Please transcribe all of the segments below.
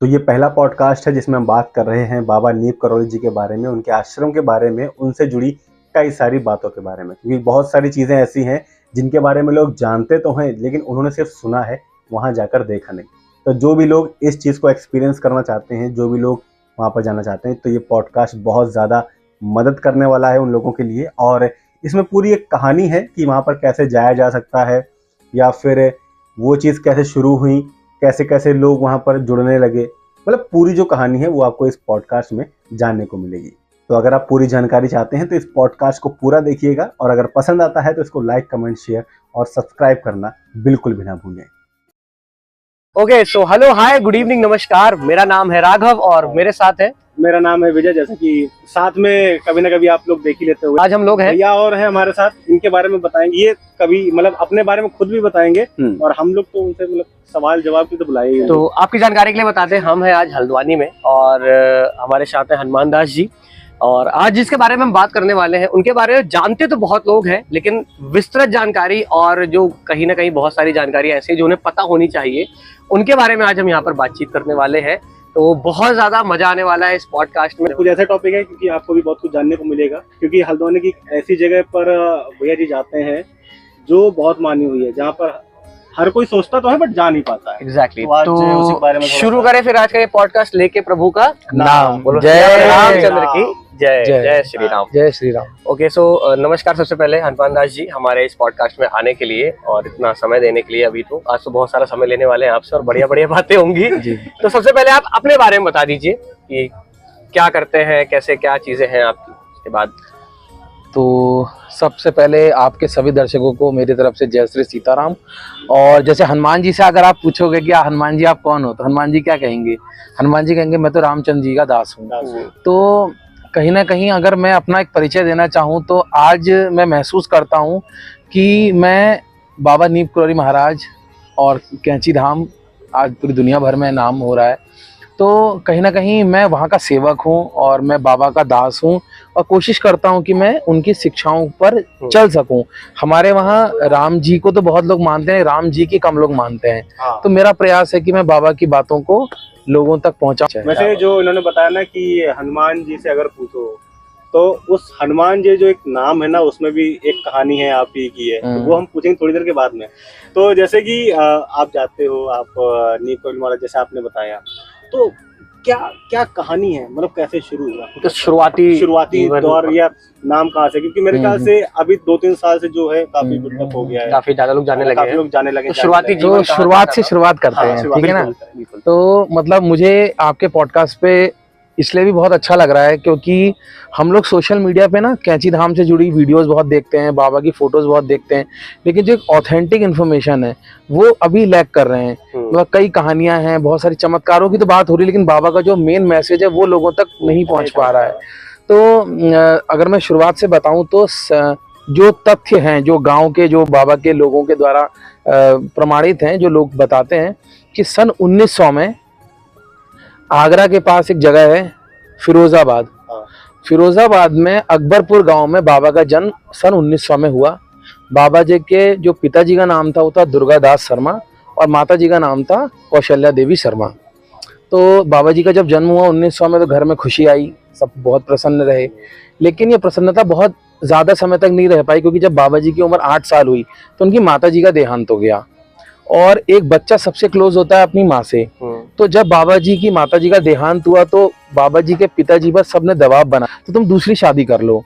तो ये पहला पॉडकास्ट है जिसमें हम बात कर रहे हैं बाबा नीप करौली जी के बारे में, उनके आश्रम के बारे में, उनसे जुड़ी कई सारी बातों के बारे में। क्योंकि बहुत सारी चीज़ें ऐसी हैं जिनके बारे में लोग जानते तो हैं, लेकिन उन्होंने सिर्फ सुना है, वहाँ जाकर देखा नहीं। तो जो भी लोग इस चीज़ को एक्सपीरियंस करना चाहते हैं, जो भी लोग वहाँ पर जाना चाहते हैं, तो ये पॉडकास्ट बहुत ज़्यादा मदद करने वाला है उन लोगों के लिए। और इसमें पूरी एक कहानी है कि वहाँ पर कैसे जाया जा सकता है, या फिर वो चीज़ कैसे शुरू हुई, कैसे कैसे लोग वहाँ पर जुड़ने लगे। मतलब पूरी जो कहानी है वो आपको इस पॉडकास्ट में जानने को मिलेगी। तो अगर आप पूरी जानकारी चाहते हैं तो इस पॉडकास्ट को पूरा देखिएगा, और अगर पसंद आता है तो इसको लाइक, कमेंट, शेयर और सब्सक्राइब करना बिल्कुल भी ना भूलें। ओके, सो हेलो, हाय, गुड इवनिंग, नमस्कार। मेरा नाम है राघव और मेरे साथ है, मेरा नाम है विजय। जैसा कि साथ में कभी ना कभी आप लोग देख ही लेते हो। आज हम लोग हैं भैया और है हमारे साथ, इनके बारे में बताएंगे। ये कभी मतलब अपने बारे में खुद भी बताएंगे, और हम लोग तो उनसे मतलब सवाल जवाब की तो बुलाए ही। तो आपकी जानकारी के लिए बताते हैं, हम हैं आज हल्द्वानी में और हमारे साथ है हनुमान दास जी। और आज जिसके बारे में हम बात करने वाले हैं उनके बारे में जानते तो बहुत लोग हैं, लेकिन विस्तृत जानकारी और जो कहीं ना कहीं बहुत सारी जानकारी ऐसी है जो उन्हें पता होनी चाहिए, उनके बारे में आज हम यहाँ पर बातचीत करने वाले हैं। तो बहुत ज्यादा मजा आने वाला है इस पॉडकास्ट में। कुछ ऐसा टॉपिक है क्योंकि आपको भी बहुत कुछ जानने को मिलेगा, क्योंकि हल्द्वानी की ऐसी जगह पर भैया जी जाते हैं जो बहुत मानी हुई है, जहाँ पर हर कोई सोचता तो है बट जा नहीं पाता है। एग्जैक्टली। तो उसी के बारे में शुरू करें फिर आज का ये पॉडकास्ट लेके प्रभु का नाम। बोलो, जय रामचंद्र राम। की जय। जय श्री राम। जय श्री राम। ओके, सो नमस्कार सबसे पहले हनुमान दास जी, हमारे इस पॉडकास्ट में आने के लिए और इतना समय देने के लिए। अभी तो आज तो बहुत सारा समय लेने वाले हैं आपसे और बढ़िया बढ़िया बातें होंगी। तो सबसे पहले आप अपने बारे में बता दीजिए कि क्या करते हैं, कैसे क्या चीजें हैं आपकी। उसके बाद तो सबसे पहले आपके सभी दर्शकों को मेरी तरफ से जय श्री सीताराम। और जैसे हनुमान जी से अगर आप पूछोगे कि हनुमान जी आप कौन हो, तो हनुमान जी क्या कहेंगे? हनुमान जी कहेंगे मैं तो रामचंद्र जी का दास हूँ। तो कहीं ना कहीं अगर मैं अपना एक परिचय देना चाहूँ तो आज मैं महसूस करता हूँ कि मैं बाबा नीप करौली महाराज और कैंची धाम आज पूरी दुनिया भर में नाम हो रहा है, तो कहीं ना कहीं मैं वहाँ का सेवक हूँ और मैं बाबा का दास हूँ और कोशिश करता हूँ कि मैं उनकी शिक्षाओं पर चल सकूँ। हमारे वहाँ राम जी को तो बहुत लोग मानते हैं, राम जी की कम लोग मानते हैं। तो मेरा प्रयास है कि मैं बाबा की बातों को लोगों तक पहुँचा। वैसे जो इन्होंने बताया ना कि हनुमान जी से अगर पूछो, तो उस हनुमान जी जो एक नाम है ना, उसमें भी एक कहानी है आप ही की है, तो वो हम पूछेंगे थोड़ी देर के बाद में। तो जैसे कि आप जाते हो, आप नीप करौली महाराज जैसे आपने बताया, तो क्या क्या कहानी है, मतलब कैसे शुरू हुआ? तो शुरुआती दौर या नाम कहाँ से? क्योंकि मेरे ख्याल से अभी 2-3 साल से जो है काफी बिल्डअप हो गया है, काफी ज्यादा लोग जाने लगे हैं। तो शुरुआत से शुरुआत करते हैं, ठीक है ना? तो मतलब मुझे आपके पॉडकास्ट पे इसलिए भी बहुत अच्छा लग रहा है क्योंकि हम लोग सोशल मीडिया पे ना कैंची धाम से जुड़ी वीडियोस बहुत देखते हैं, बाबा की फोटोज बहुत देखते हैं, लेकिन जो एक ऑथेंटिक इन्फॉर्मेशन है वो अभी लैक कर रहे हैं। मतलब कई कहानियां हैं, बहुत सारी चमत्कारों की तो बात हो रही है, लेकिन बाबा का जो मेन मैसेज है वो लोगों तक नहीं पहुंच पा रहा है। तो अगर मैं शुरुआत से बताऊं तो जो तथ्य हैं, जो गाँव के, जो बाबा के लोगों के द्वारा प्रमाणित हैं, जो लोग बताते हैं कि सन 1900 में आगरा के पास एक जगह है फिरोजाबाद। फिरोजाबाद में अकबरपुर गांव में बाबा का जन्म सन 1900 में हुआ। बाबा जी के जो पिताजी का नाम था वो था दुर्गादास शर्मा और माता जी का नाम था कौशल्या देवी शर्मा। तो बाबा जी का जब जन्म हुआ 1900 में, तो घर में खुशी आई, सब बहुत प्रसन्न रहे। लेकिन ये प्रसन्नता बहुत ज़्यादा समय तक नहीं रह पाई, क्योंकि जब बाबा जी की उम्र 8 साल हुई तो उनकी माता जी का देहांत हो गया। और एक बच्चा सबसे क्लोज होता है अपनी माँ से। तो जब बाबा जी की माता जी का देहांत हुआ तो बाबा जी के पिताजी पर सबने दबाव बना, तो तुम दूसरी शादी कर लो।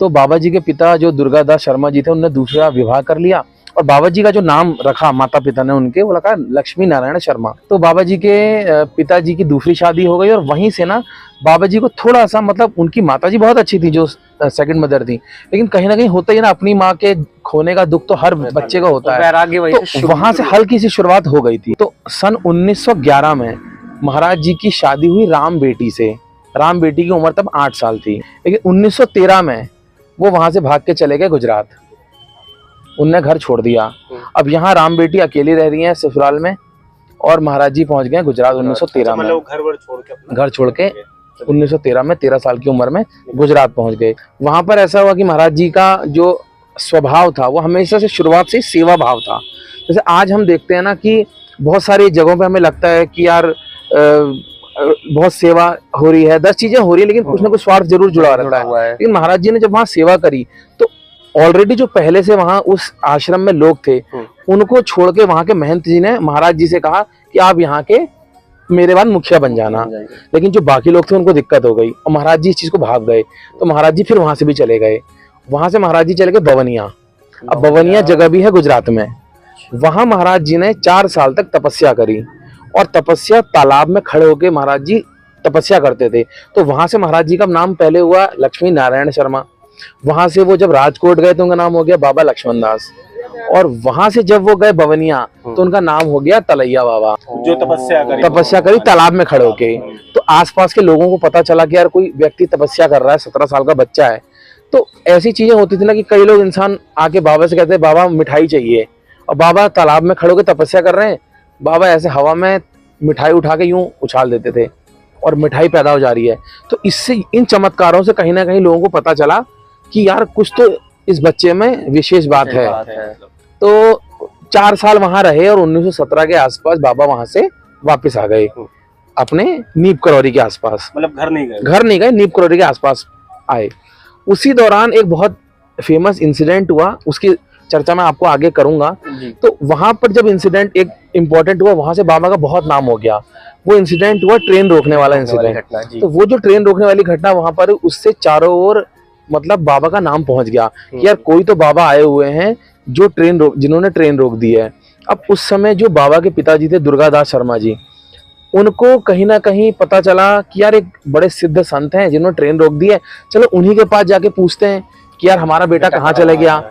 तो बाबा जी के पिता जो दुर्गादास शर्मा जी थे, उन्होंने दूसरा विवाह कर लिया और बाबा जी का जो नाम रखा माता पिता ने उनके, वो रखा लक्ष्मी नारायण शर्मा। तो बाबा जी के पिताजी की दूसरी शादी हो गई और वहीं से ना बाबा जी को थोड़ा सा, मतलब उनकी माता जी बहुत अच्छी थी जो सेकंड मदर थी, लेकिन कहीं ना कहीं होता ही ना, अपनी माँ के खोने का दुख तो हर बच्चे का होता है। तो वहां से हल्की सी शुरुआत हो गई थी। तो सन 1911 में महाराज जी की शादी हुई राम बेटी से। राम बेटी की उम्र तब 8 साल थी, लेकिन 1913 में वो वहां से भाग के चले गए गुजरात। उनने घर छोड़ दिया। अब यहाँ राम बेटी अकेली रह रही है ससुराल में और महाराज जी पहुंच गए गुजरात 1913 में। घर छोड़ के 1913 में 13 साल की उम्र में गुजरात पहुंच गए। वहां पर ऐसा हुआ कि महाराज जी का जो स्वभाव था वो हमेशा से शुरुआत से सेवा भाव था। जैसे आज हम देखते हैं ना कि बहुत सारी जगहों पे हमें लगता है कि यार बहुत सेवा हो रही है, 10 चीजें हो रही है, लेकिन कुछ ना कुछ स्वार्थ जरूर जुड़ा रहता है। हुआ है। लेकिन महाराज जी ने जब वहाँ सेवा करी तो ऑलरेडी जो पहले से वहाँ उस आश्रम में लोग थे, उनको छोड़ के वहाँ के महंत जी ने महाराज जी से कहा कि आप यहाँ के मेरे बाद मुखिया बन जाना। लेकिन जो बाकी लोग थे उनको दिक्कत हो गई और महाराज जी इस चीज को भाग गए, तो महाराज जी फिर वहां से भी चले गए। वहां से महाराज जी चले गए बवनिया। अब बवनिया जगह भी है गुजरात में। वहां महाराज जी ने 4 साल तक तपस्या करी और तपस्या तालाब में खड़े होकर महाराज जी तपस्या करते थे। तो वहां से महाराज जी का नाम पहले हुआ लक्ष्मी नारायण शर्मा। वहां से वो जब राजकोट गए तो उनका नाम हो गया बाबा लक्ष्मण दास, और वहां से जब वो गए बवनिया तो उनका नाम हो गया तलैया बाबा, जो तपस्या करी तालाब में खड़े होके। तो आसपास के लोगों को पता चला कि यार कोई व्यक्ति तपस्या कर रहा है, 17 साल का बच्चा है। तो ऐसी चीजें होती थी ना कि कई लोग इंसान आके बाबा से कहते हैं बाबा मिठाई चाहिए, और बाबा तालाब में खड़े होकर तपस्या कर रहे हैं, बाबा ऐसे हवा में मिठाई उठा के यूं उछाल देते थे और मिठाई पैदा हो जा रही है। तो इससे इन चमत्कारों से कहीं ना कहीं लोगों को पता चला कि यार कुछ तो इस बच्चे में विशेष बात है। तो 4 साल वहां रहे और 1917 के आसपास बाबा वहां से वापस आ गए अपने नीप करौरी के आसपास। मतलब घर नहीं गए, नीप करौरी के आसपास आए। उसी दौरान एक बहुत फेमस इंसिडेंट हुआ, उसकी चर्चा मैं आपको आगे करूंगा। तो वहां पर जब इंसिडेंट एक इम्पोर्टेंट हुआ, वहां से बाबा का बहुत नाम हो गया। वो इंसिडेंट हुआ ट्रेन रोकने वाला इंसिडेंट। तो वो जो ट्रेन रोकने वाली घटना वहां पर, उससे चारों ओर मतलब बाबा का नाम पहुंच गया कि यार कोई तो बाबा आए हुए हैं जो जिन्होंने ट्रेन रोक दी है। अब उस समय जो बाबा के पिताजी थे दुर्गादास शर्मा जी, उनको कहीं ना कहीं पता चला कि यार एक बड़े सिद्ध संत हैं जिन्होंने ट्रेन रोक दी है, चलो उन्हीं के पास जाके पूछते हैं कि यार हमारा बेटा कहाँ चले गया।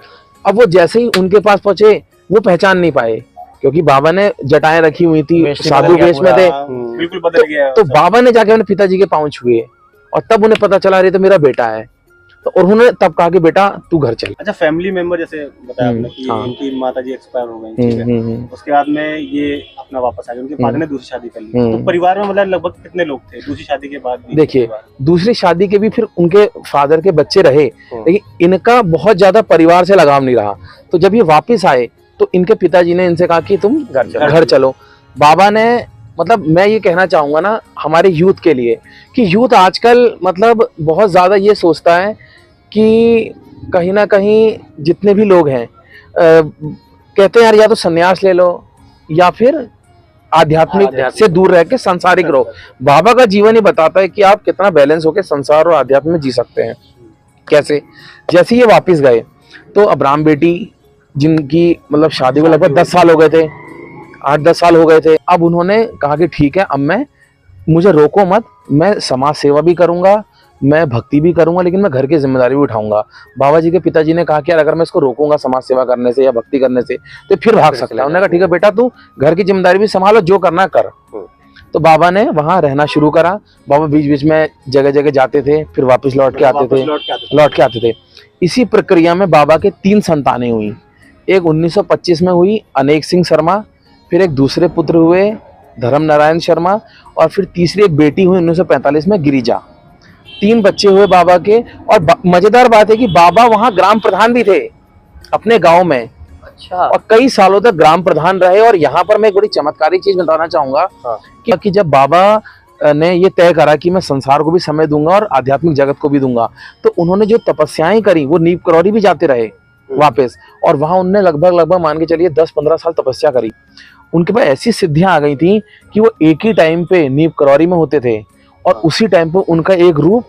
अब वो जैसे ही उनके पास पहुंचे, वो पहचान नहीं पाए क्योंकि बाबा ने जटाएं रखी हुई थी, साधु वेश में थे। बिल्कुल बदल गया। तो बाबा ने जाके अपने पिताजी के पांव छुए और तब उन्हें पता चला अरे तो मेरा बेटा है। तो उन्होंने तब कहा कि बेटा तू घर चल। अच्छा, फैमिली मेंबर जैसे बताया आपने कि इनकी माताजी एक्सपायर हो गई, ठीक है। उसके बाद में ये अपना वापस आ गए, उनके फादर ने दूसरी शादी कर ली। तो परिवार में मतलब लगभग कितने लोग थे दूसरी शादी के बाद? देखिए, दूसरी शादी के भी फिर उनके फादर के बच्चे रहे, लेकिन इनका बहुत ज्यादा परिवार से लगाव नहीं रहा। तो जब ये वापिस आए तो इनके पिताजी ने इनसे कहा कि तुम घर चलो। बाबा ने मतलब मैं ये कहना चाहूंगा ना हमारे यूथ के लिए कि यूथ आजकल मतलब बहुत ज्यादा ये सोचता है कि कहीं ना कहीं जितने भी लोग हैं कहते हैं यार या तो सन्यास ले लो या फिर आध्यात्मिक से दूर रह के सांसारिक रहो। बाबा का जीवन ही बताता है कि आप कितना बैलेंस होकर संसार और आध्यात्म में जी सकते हैं। कैसे? जैसे ये वापस गए तो अब्राम बेटी जिनकी मतलब शादी को लगभग 10 साल हो गए थे, 8-10 साल हो गए थे। अब उन्होंने कहा कि ठीक है, अब मुझे रोको मत, मैं समाज सेवा भी करूंगा, मैं भक्ति भी करूंगा, लेकिन मैं घर की जिम्मेदारी भी उठाऊंगा। बाबा जी के पिताजी ने कहा कि यार अगर मैं इसको रोकूंगा समाज सेवा करने से या भक्ति करने से तो फिर भाग सकता है। उन्होंने कहा ठीक है बेटा, तू घर की जिम्मेदारी भी संभालो, जो करना कर। तो बाबा ने वहां रहना शुरू करा। बाबा बीच बीच में जगह जगह जाते थे, फिर वापस लौट के आते थे। इसी प्रक्रिया में बाबा के 3 संतानें हुई। एक 1925 में हुई अनेक सिंह शर्मा, फिर एक दूसरे पुत्र हुए धर्म नारायण शर्मा, और फिर तीसरी एक बेटी हुई 1945 में गिरिजा। 3 बच्चे हुए बाबा के। और मजेदार बात है कि बाबा वहां ग्राम प्रधान भी थे अपने गांव में। अच्छा। और कई सालों तक ग्राम प्रधान रहे। और यहाँ पर मैं एक बड़ी चमत्कारी चीज बताना चाहूंगा कि जब बाबा ने ये तय करा कि मैं संसार को भी समय दूंगा और आध्यात्मिक जगत को भी दूंगा, तो उन्होंने जो तपस्याएं करी वो नीप करौरी भी जाते रहे वापस, और वहां उनने लगभग मान के चलिए 10-15 साल तपस्या करी। उनके पास ऐसी सिद्धियां आ गई थी कि वो एक ही टाइम पे नीप करौरी में होते थे और उसी टाइम पे उनका एक रूप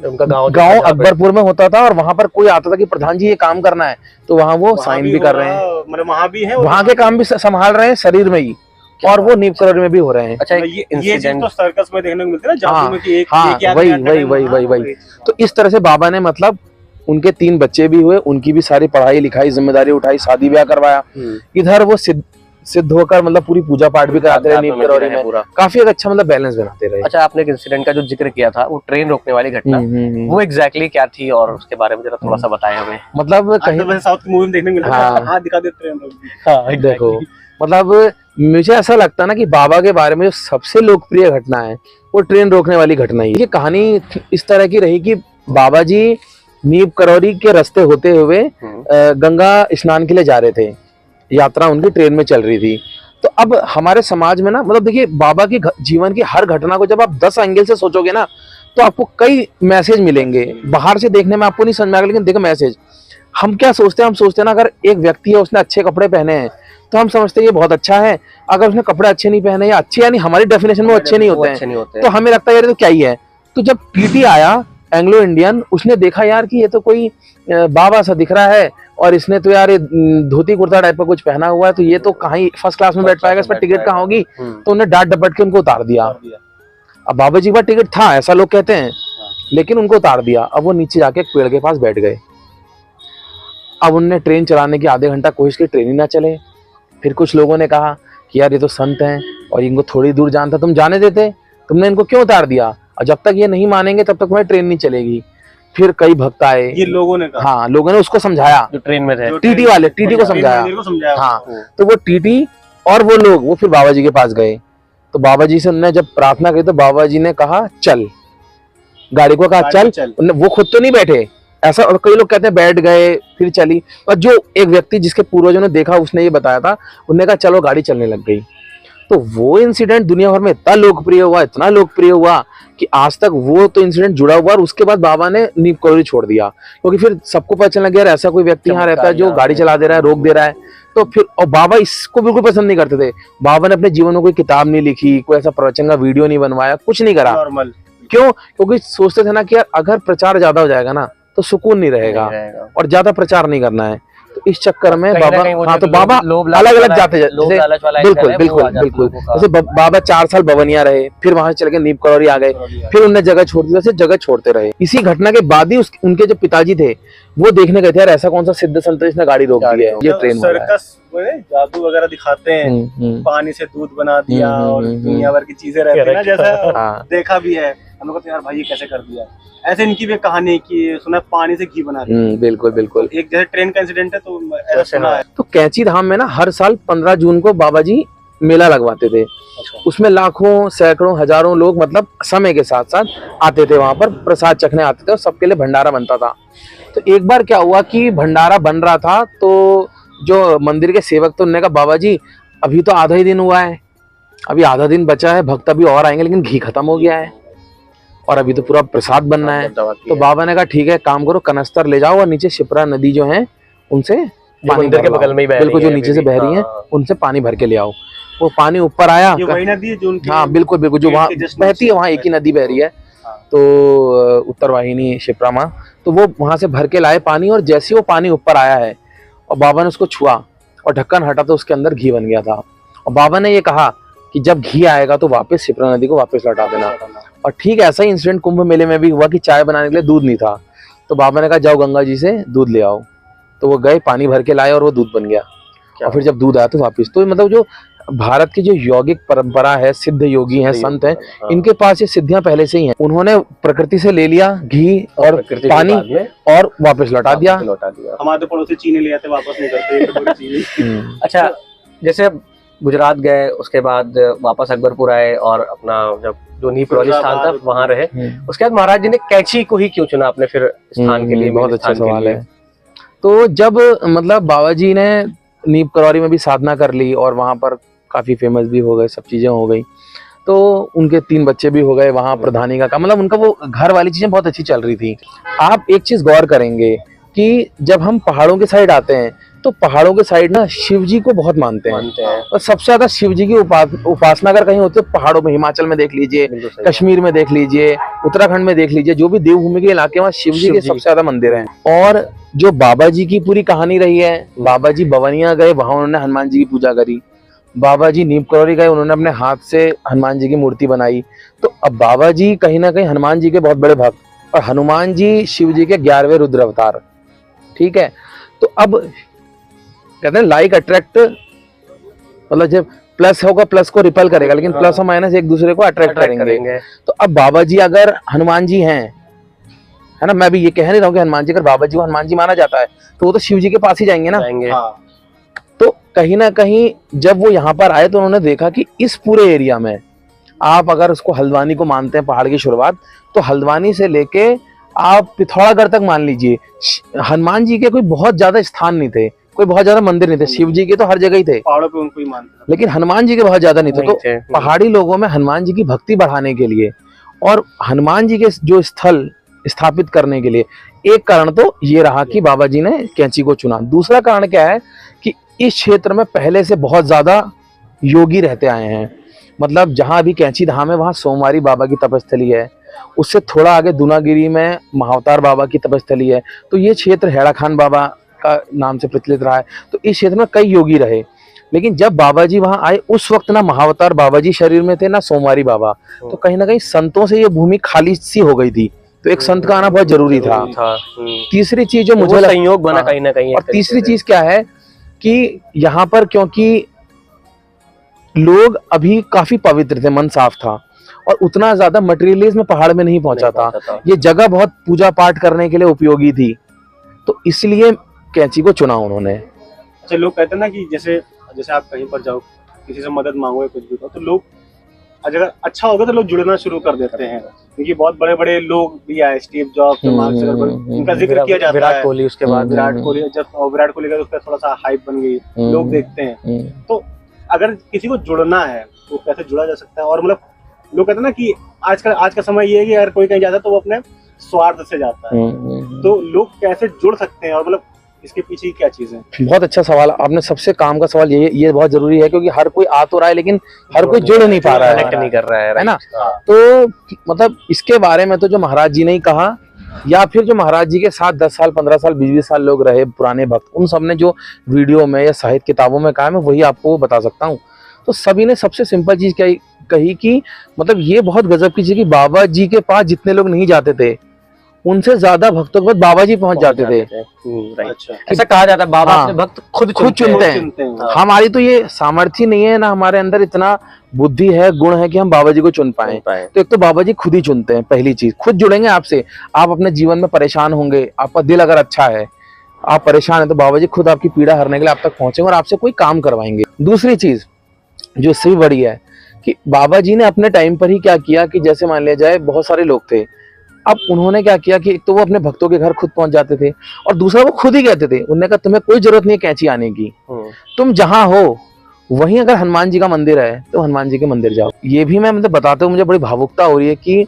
उनका गांव अकबरपुर में होता था। और वहां पर कोई आता था कि प्रधान जी ये काम करना है, तो वहां वो साइन भी कर रहे हैं, मतलब वहां भी है, वहां के काम भी संभाल रहे हैं शरीर में ही, और वो नीप करौरी में भी हो रहे हैं। अच्छा, ये चीज तो सर्कस में देखने को मिलती है ना, जादू में कि वही। तो इस तरह से बाबा ने मतलब उनके 3 बच्चे भी हुए, उनकी भी सारी पढ़ाई लिखाई जिम्मेदारी उठाई, शादी ब्याह करवाया। इधर वो सिद्ध होकर मतलब पूरी पूजा पाठ भी कराते रहे नीप करौरी में। काफी अच्छा मतलब बैलेंस बनाते रहे। अच्छा, आपने एक इंसिडेंट का जो जिक्र किया था, वो ट्रेन रोकने वाली घटना, वो एग्जैक्टली क्या थी और उसके बारे में जरा थोड़ा सा बताएं हमें। मतलब कहीं साउथ की मूवी में देखने को मिलता है, हाथ दिखा दे ट्रेन रोक दी। हाँ, देखो मतलब मुझे ऐसा लगता है ना कि बाबा के बारे में जो सबसे लोकप्रिय घटना है वो ट्रेन रोकने वाली घटना ही। ये कहानी इस तरह की रही कि बाबा जी नीप करौरी के रास्ते होते हुए गंगा स्नान के लिए जा रहे थे। यात्रा उनकी ट्रेन में चल रही थी। तो अब हमारे समाज में ना मतलब देखिए बाबा की जीवन की हर घटना को जब आप 10 एंगल से सोचोगे ना तो आपको कई मैसेज मिलेंगे। बाहर से देखने में आपको नहीं समझ में आएगा, लेकिन देखो मैसेज हम क्या सोचते हैं, हम सोचते हैं ना अगर एक व्यक्ति है उसने अच्छे कपड़े पहने हैं तो हम समझते हैं ये बहुत अच्छा है। अगर उसने कपड़े अच्छे नहीं पहने या अच्छे यानी हमारी डेफिनेशन में अच्छे नहीं होते हैं तो हमें लगता है यार तो क्या ही है। तो जब टीटी आया एंग्लो इंडियन, उसने देखा यार कि ये तो कोई बाबा सा दिख रहा है और इसने तो यार ये धोती कुर्ता टाइप का कुछ पहना हुआ है, तो ये तो कहाँ ही फर्स्ट क्लास में बैठ पाएगा, इस पर टिकट कहाँ होगी। तो उन्हें डांट डपट के उनको उतार दिया। अब बाबा जी के पास टिकट था ऐसा लोग कहते हैं, लेकिन उनको उतार दिया। अब वो नीचे जाके एक पेड़ के पास बैठ गए। अब उनने ट्रेन चलाने की आधे घंटा कोशिश की, ट्रेन ही ना चले। फिर कुछ लोगों ने कहा कि यार ये तो संत हैं और इनको थोड़ी दूर जाना था, तुम जाने देते, तुमने इनको क्यों उतार दिया, और जब तक ये नहीं मानेंगे तब तक तुम्हारी ट्रेन नहीं चलेगी। फिर कई भक्त आए, ये लोगों ने कहा, हाँ लोगों ने उसको समझाया, जो ट्रेन में थे, टीटी वाले टीटी को समझाया। हाँ तो वो टीटी और वो लोग वो फिर बाबा जी के पास गए। तो बाबा जी से उन्होंने जब प्रार्थना की तो बाबा जी ने कहा चल, गाड़ी को कहा चल। वो खुद तो नहीं बैठे ऐसा, और कई लोग कहते हैं बैठ गए फिर चली, और जो एक व्यक्ति जिसके पूर्वजों ने देखा उसने ये बताया था, उन्होंने कहा चलो गाड़ी चलने लग गई। तो वो इंसिडेंट दुनिया भर में इतना लोकप्रिय हुआ, इतना लोकप्रिय हुआ कि आज तक वो तो इंसिडेंट जुड़ा हुआ। और उसके बाद बाबा ने नीम करौली छोड़ दिया, क्योंकि फिर सबको पता चलने लगा यार ऐसा कोई व्यक्ति यहाँ रहता है जो गाड़ी चला दे रहा है, रोक दे रहा है। तो फिर और बाबा इसको बिल्कुल पसंद नहीं करते थे। बाबा ने अपने जीवन में कोई किताब नहीं लिखी, कोई ऐसा प्रवचन का वीडियो नहीं बनवाया, कुछ नहीं करा। नॉर्मल। क्यों? क्योंकि सोचते थे ना कि यार अगर प्रचार ज्यादा हो जाएगा ना तो सुकून नहीं रहेगा और ज्यादा प्रचार नहीं करना है। तो इस चक्कर में बाबा, हाँ तो बाबा अलग अलग जाते बिल्कुल बिल्कुल बिल्कुल। जैसे बाबा 4 साल बवनिया रहे, फिर वहां से चल के नीम करौली आ गए, फिर उनने जगह छोड़ दी, वैसे जगह छोड़ते रहे। इसी घटना के बाद ही उनके जो पिताजी थे वो देखने गए थे यार ऐसा कौन सा सिद्ध संत जिसने गाड़ी रोक दी है, ये ट्रेन सर्कस जादू वगैरह दिखाते हैं, पानी से दूध बना दिया और दुनिया भर की चीजें रहती है ना, जैसा देखा भी है हम लोग, तो यार भाई ये कैसे कर दिया। ऐसे इनकी भी कहानी की सुना, पानी से घी बना दिया। बिल्कुल बिल्कुल। एक जैसे ट्रेन का इंसिडेंट है तो ऐसा सुना है। तो कैंची धाम में ना हर साल 15 जून को बाबा जी मेला लगवाते थे। उसमें लाखों सैकड़ों हजारों लोग मतलब समय के साथ साथ आते थे, वहां पर प्रसाद चखने आते थे और सबके लिए भंडारा बनता था। तो एक बार क्या हुआ कि भंडारा बन रहा था तो जो मंदिर के सेवक तो उन्होंने कहा बाबा जी अभी तो आधा ही दिन हुआ है, अभी आधा दिन बचा है, भक्त अभी और आएंगे, लेकिन घी खत्म हो गया है और अभी तो पूरा प्रसाद बनना है। तो बाबा ने कहा ठीक है काम करो, कनस्तर ले जाओ और नीचे शिप्रा नदी जो है उनसे पानी के बगल में बिल्कुल जो नीचे से बह रही है उनसे पानी भर के ले आओ। वो पानी ऊपर आया, वही नदी है जो उनकी, हाँ बिल्कुल बिल्कुल, जो वहाँ बहती है वहाँ एक ही नदी बह रही है, तो उत्तर वाहिनी शिप्रा माँ। तो वो वहां से भर के लाए पानी, और जैसे ही वो पानी ऊपर आया है और बाबा ने उसको छुआ और ढक्कन हटा तो उसके अंदर घी बन गया था। और बाबा ने ये कहा कि जब घी आएगा तो वापस शिप्रा नदी को वापस लौटा देना। और ठीक ऐसा ही इंसिडेंट कुंभ मेले में भी हुआ कि चाय बनाने के लिए दूध नहीं था, तो बाबा ने कहा जाओ गंगा जी से दूध ले आओ। तो वो गए, पानी भर के लाए और वो दूध बन गया। और फिर जब दूध आया तो वापस, तो मतलब जो भारत की जो यौगिक परंपरा है, सिद्ध योगी हैं, संत हैं, इनके पास ये सिद्धियां पहले से ही हैं। उन्होंने प्रकृति से ले लिया घी और पानी और वापस लौटा दिया। हमारे तो पड़ोसी चीनी ले आते, वापस नहीं करते। अच्छा, जैसे गुजरात गए, उसके बाद वापस अकबरपुर आए और अपना जब जो नीम करौली स्थान था वहां रहे, उसके बाद महाराज जी ने कैंची को ही क्यों चुना अपने फिर स्थान के लिए? बहुत अच्छा सवाल है। तो जब मतलब बाबा जी ने नीम करौली में भी साधना कर ली और वहां पर काफी फेमस भी हो गए, सब चीजें हो गई, तो उनके 3 बच्चे भी हो गए, वहां प्रधानी का मतलब उनका वो घर वाली चीजें बहुत अच्छी चल रही थी। आप एक चीज गौर करेंगे कि जब हम पहाड़ों के साइड आते हैं तो पहाड़ों के साइड ना शिव जी को बहुत मानते हैं। और सबसे ज्यादा शिव जी की उपासना अगर कहीं होती है पहाड़ों में, हिमाचल में देख लीजिए, कश्मीर में देख लीजिए, उत्तराखंड में देख लीजिए, जो भी देवभूमि के इलाके वहाँ शिव जी के सबसे ज्यादा मंदिर हैं। और जो बाबा जी की पूरी कहानी रही है, बाबा जी बवनिया गए, वहां उन्होंने हनुमान जी की पूजा करी। बाबा जी नीम करौली गए, उन्होंने अपने हाथ से हनुमान जी की मूर्ति बनाई। तो अब बाबा जी कहीं ना कहीं हनुमान जी के बहुत बड़े भक्त, और हनुमान जी शिव जी के 11वें रुद्र अवतार, ठीक है। तो अब कहते हैं लाइक अट्रैक्ट, मतलब जब प्लस होगा प्लस को रिपेल करेगा, लेकिन प्लस और माइनस एक दूसरे को अट्रैक्ट करेंगे। तो अब बाबा जी अगर हनुमान जी हैं, है ना, मैं भी ये कह नहीं रहा हूँ कि हनुमान जी, अगर बाबा जी को हनुमान जी माना जाता है तो वो तो शिव जी के पास ही जाएंगे ना। तो कहीं ना कहीं जब वो यहाँ पर आए तो उन्होंने देखा कि इस पूरे एरिया में, आप अगर उसको हल्द्वानी को मानते हैं पहाड़ की शुरुआत, तो हल्द्वानी से लेके आप पिथौरागढ़ तक मान लीजिए, हनुमान जी के कोई बहुत ज्यादा स्थान नहीं थे, कोई बहुत ज्यादा मंदिर नहीं थे। शिव जी के तो हर जगह ही थे, पहाड़ों पे उनको ही मानते थे। लेकिन हनुमान जी के बहुत ज्यादा नहीं थे। तो थे। पहाड़ी लोगों में हनुमान जी की भक्ति बढ़ाने के लिए और हनुमान जी के जो स्थल स्थापित करने के लिए एक कारण तो ये रहा कि बाबा जी ने कैंची को चुना। दूसरा कारण क्या है कि इस क्षेत्र में पहले से बहुत ज्यादा योगी रहते आए हैं। मतलब जहां अभी कैंची धाम है वहां सोमवारी बाबा की तपस्थली है, उससे थोड़ा आगे दूनागिरी में महाअवतार बाबा की तपस्थली है। तो ये क्षेत्र हैड़ा खान बाबा का नाम से प्रचलित रहा है। तो इस क्षेत्र में कई योगी रहे, लेकिन जब बाबा जी वहां आए उस वक्त ना महाअवतार बाबा जी शरीर में थे ना सोमवारी बाबा। तो कहीं ना कहीं संतों से ये भूमि खाली सी हो गई थी, तो एक संत का आना बहुत जरूरी था। तीसरी चीज जो मुझे संयोग बना कहीं ना कहीं। और तीसरी चीज क्या है कि यहाँ पर क्योंकि लोग अभी काफी पवित्र थे, मन साफ था और उतना ज्यादा मटेरियलिज्म पहाड़ में नहीं पहुंचा था। ये जगह बहुत पूजा पाठ करने के लिए उपयोगी थी, तो इसलिए कैंची को चुना उन्होंने। अच्छा, लोग कहते हैं ना कि जैसे जैसे आप कहीं पर जाओ, किसी से मदद मांगो कुछ भी, तो लोग अगर अच्छा होगा तो लोग जुड़ना शुरू कर देते हैं। क्योंकि बहुत बड़े बड़े लोग भी आए, स्टीव जॉब्स, मार्क जुकरबर्ग, इनका जिक्र किया जाता है। विराट कोहली, उसके बाद विराट कोहली, जब विराट कोहली का उसका थोड़ा सा हाइप बन गई, लोग देखते हैं। तो अगर किसी को जुड़ना है तो कैसे जुड़ा जा सकता है? और मतलब लोग कहते हैं ना कि आज का समय ये है कि अगर कोई कहीं जाता है तो वो अपने स्वार्थ से जाता है, तो लोग कैसे जुड़ सकते हैं और मतलब इसके पीछे क्या चीज है? बहुत अच्छा सवाल आपने, सबसे काम का सवाल ये बहुत जरूरी है, क्योंकि हर कोई आ तो रहा है लेकिन हर कोई जुड़ नहीं पा रहा है, कनेक्ट नहीं कर रहा है ना। तो मतलब इसके बारे में तो जो महाराज जी ने ही कहा, या फिर जो महाराज जी के साथ 10 साल 15 साल 20 साल लोग रहे पुराने भक्त, उन सब ने जो वीडियो में या साहित्य किताबों में कहा, मैं वही आपको बता सकता हूँ। तो सभी ने सबसे सिंपल चीज क्या कही कि मतलब ये बहुत गजब की चीज कि बाबा जी के पास जितने लोग नहीं जाते थे उनसे ज्यादा भक्तों के पास बाबा जी पहुंच जाते थे। अच्छा, ऐसा कहा जाता है, बाबा अपने भक्त खुद चुनते हैं। हमारी तो ये सामर्थ्य नहीं है ना, हमारे अंदर इतना बुद्धि है, गुण है कि हम बाबा जी को चुन पाए। तो एक तो बाबा जी खुद ही चुनते हैं, पहली चीज खुद जुड़ेंगे आपसे। आप अपने जीवन में परेशान होंगे, आपका दिल अगर अच्छा है, आप परेशान है, तो बाबा जी खुद आपकी पीड़ा हरने के लिए आप तक पहुंचेंगे और आपसे कोई काम करवाएंगे। दूसरी चीज जो इससे भी बड़ी है कि बाबा जी ने अपने टाइम पर ही क्या किया कि जैसे मान लिया जाए बहुत सारे लोग थे, अब उन्होंने क्या किया कि एक तो वो अपने भक्तों के घर खुद पहुंच जाते थे और दूसरा वो खुद ही कहते थे, उन्होंने कहा तुम्हें कोई जरूरत नहीं है कैंची आने की, तुम जहां हो वहीं अगर हनुमान जी का मंदिर है तो हनुमान जी के मंदिर जाओ। ये भी मैं मतलब बताते हुए मुझे बड़ी भावुकता हो रही है कि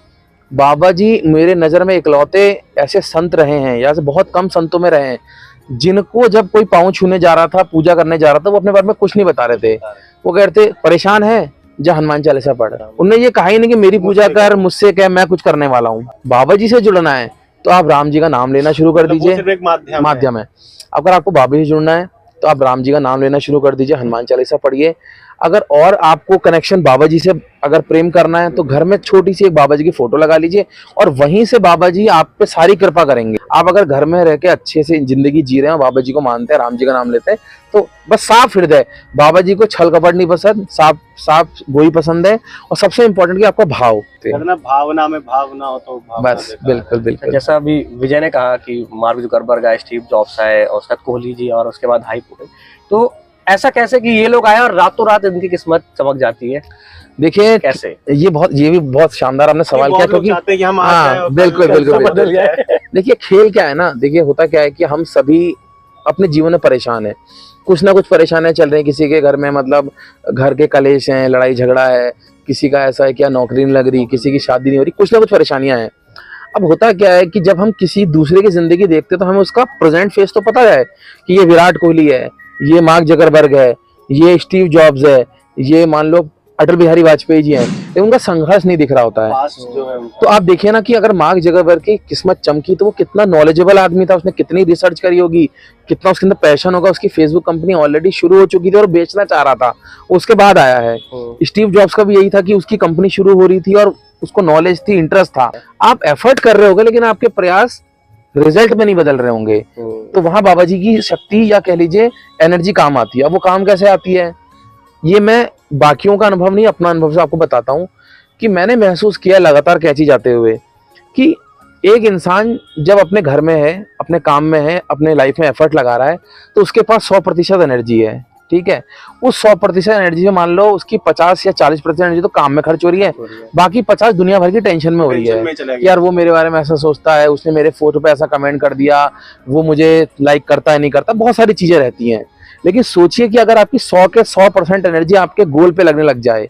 बाबा जी मेरे नजर में इकलौते ऐसे संत रहे हैं, या बहुत कम संतों में रहे हैं, जिनको जब कोई पाँव छूने जा रहा था, पूजा करने जा रहा था, वो अपने बारे में कुछ नहीं बता रहे थे। वो कहते परेशान है जा हनुमान चालीसा पढ़। उन्होंने ये कहा ही नहीं कि मेरी पूजा कर, मुझसे क्या, मैं कुछ करने वाला हूँ। बाबा जी से जुड़ना है तो आप राम जी का नाम लेना शुरू कर दीजिए, एक माध्यम है। अगर आपको बाबा जी से जुड़ना है तो आप राम जी का नाम लेना शुरू कर दीजिए, हनुमान चालीसा पढ़िए। अगर और आपको कनेक्शन बाबा जी से अगर प्रेम करना है तो घर में छोटी सी एक बाबा जी की फोटो लगा लीजिए और वहीं से बाबा जी आप पे सारी कृपा करेंगे। आप अगर घर में रह के अच्छे से जिंदगी जी रहे हैं, बाबा जी को मानते हैं, राम जी का नाम लेते हैं, तो बस साफ हृदय, बाबा जी को छल कपट नहीं पसंद, साफ गोई पसंद है, और सबसे इम्पोर्टेंट कि आपका भाव, भावना में भावना हो तो बस बिल्कुल बिल्कुल। जैसा अभी विजय ने कहा कि मार्क जुकरबर्ग आए, स्टीव जॉब्स आए और उसके बाद कोहली जी और उसके बाद हाइप हो गई, तो ऐसा कैसे कि ये लोग आए और रातों रात इनकी किस्मत चमक जाती है? देखिए कैसे, ये भी बहुत शानदार आपने सवाल किया, क्योंकि हाँ बिल्कुल बिल्कुल। देखिए खेल क्या है ना, देखिए होता क्या है कि हम सभी अपने जीवन में परेशान है, कुछ ना कुछ परेशानियां चल रही है। किसी के घर में मतलब घर के कलेश हैं, लड़ाई झगड़ा है, किसी का ऐसा है क्या नौकरी नहीं लग रही, किसी की शादी नहीं हो रही, कुछ ना कुछ परेशानियां हैं। अब होता क्या है कि जब हम किसी दूसरे की जिंदगी देखते हैं तो हमें उसका प्रेजेंट फेस तो पता है कि ये विराट कोहली है, ये मार्क जकरबर्ग है, ये स्टीव जॉब्स है, ये मान लो अटल बिहारी वाजपेयी जी हैं, लेकिन उनका संघर्ष नहीं दिख रहा होता है। तो आप देखिए ना कि अगर मार्क जकरबर्ग की किस्मत चमकी तो वो कितना नॉलेजेबल आदमी था, उसने कितनी रिसर्च करी होगी, कितना उसके अंदर पैशन होगा। उसकी फेसबुक कंपनी ऑलरेडी शुरू हो चुकी थी और बेचना चाह रहा था, उसके बाद आया है। स्टीव जॉब्स का भी यही था कि उसकी कंपनी शुरू हो रही थी और उसको नॉलेज थी, इंटरेस्ट था। आप एफर्ट कर रहे होगे लेकिन आपके प्रयास रिजल्ट में नहीं बदल रहे होंगे, तो वहां बाबा जी की शक्ति या कह लीजिए एनर्जी काम आती है। अब वो काम कैसे आती है, ये मैं बाकियों का अनुभव नहीं, अपना अनुभव से आपको बताता हूँ कि मैंने महसूस किया लगातार कैंची जाते हुए कि एक इंसान जब अपने घर में है, अपने काम में है, अपने लाइफ में एफर्ट लगा रहा है, तो उसके पास 100% एनर्जी है। ठीक है, उस 100% एनर्जी में मान लो उसकी 50 या 40% एनर्जी तो काम में खर्च हो रही है, बाकी 50 दुनिया भर की टेंशन में हो रही है कि यार वो मेरे बारे में ऐसा सोचता है, उसने मेरे फोटो पे ऐसा कमेंट कर दिया, वो मुझे लाइक करता है नहीं करता, बहुत सारी चीजें रहती हैं। लेकिन सोचिए कि अगर आपकी 100 के 100% एनर्जी आपके गोल पे लगने लग जाए,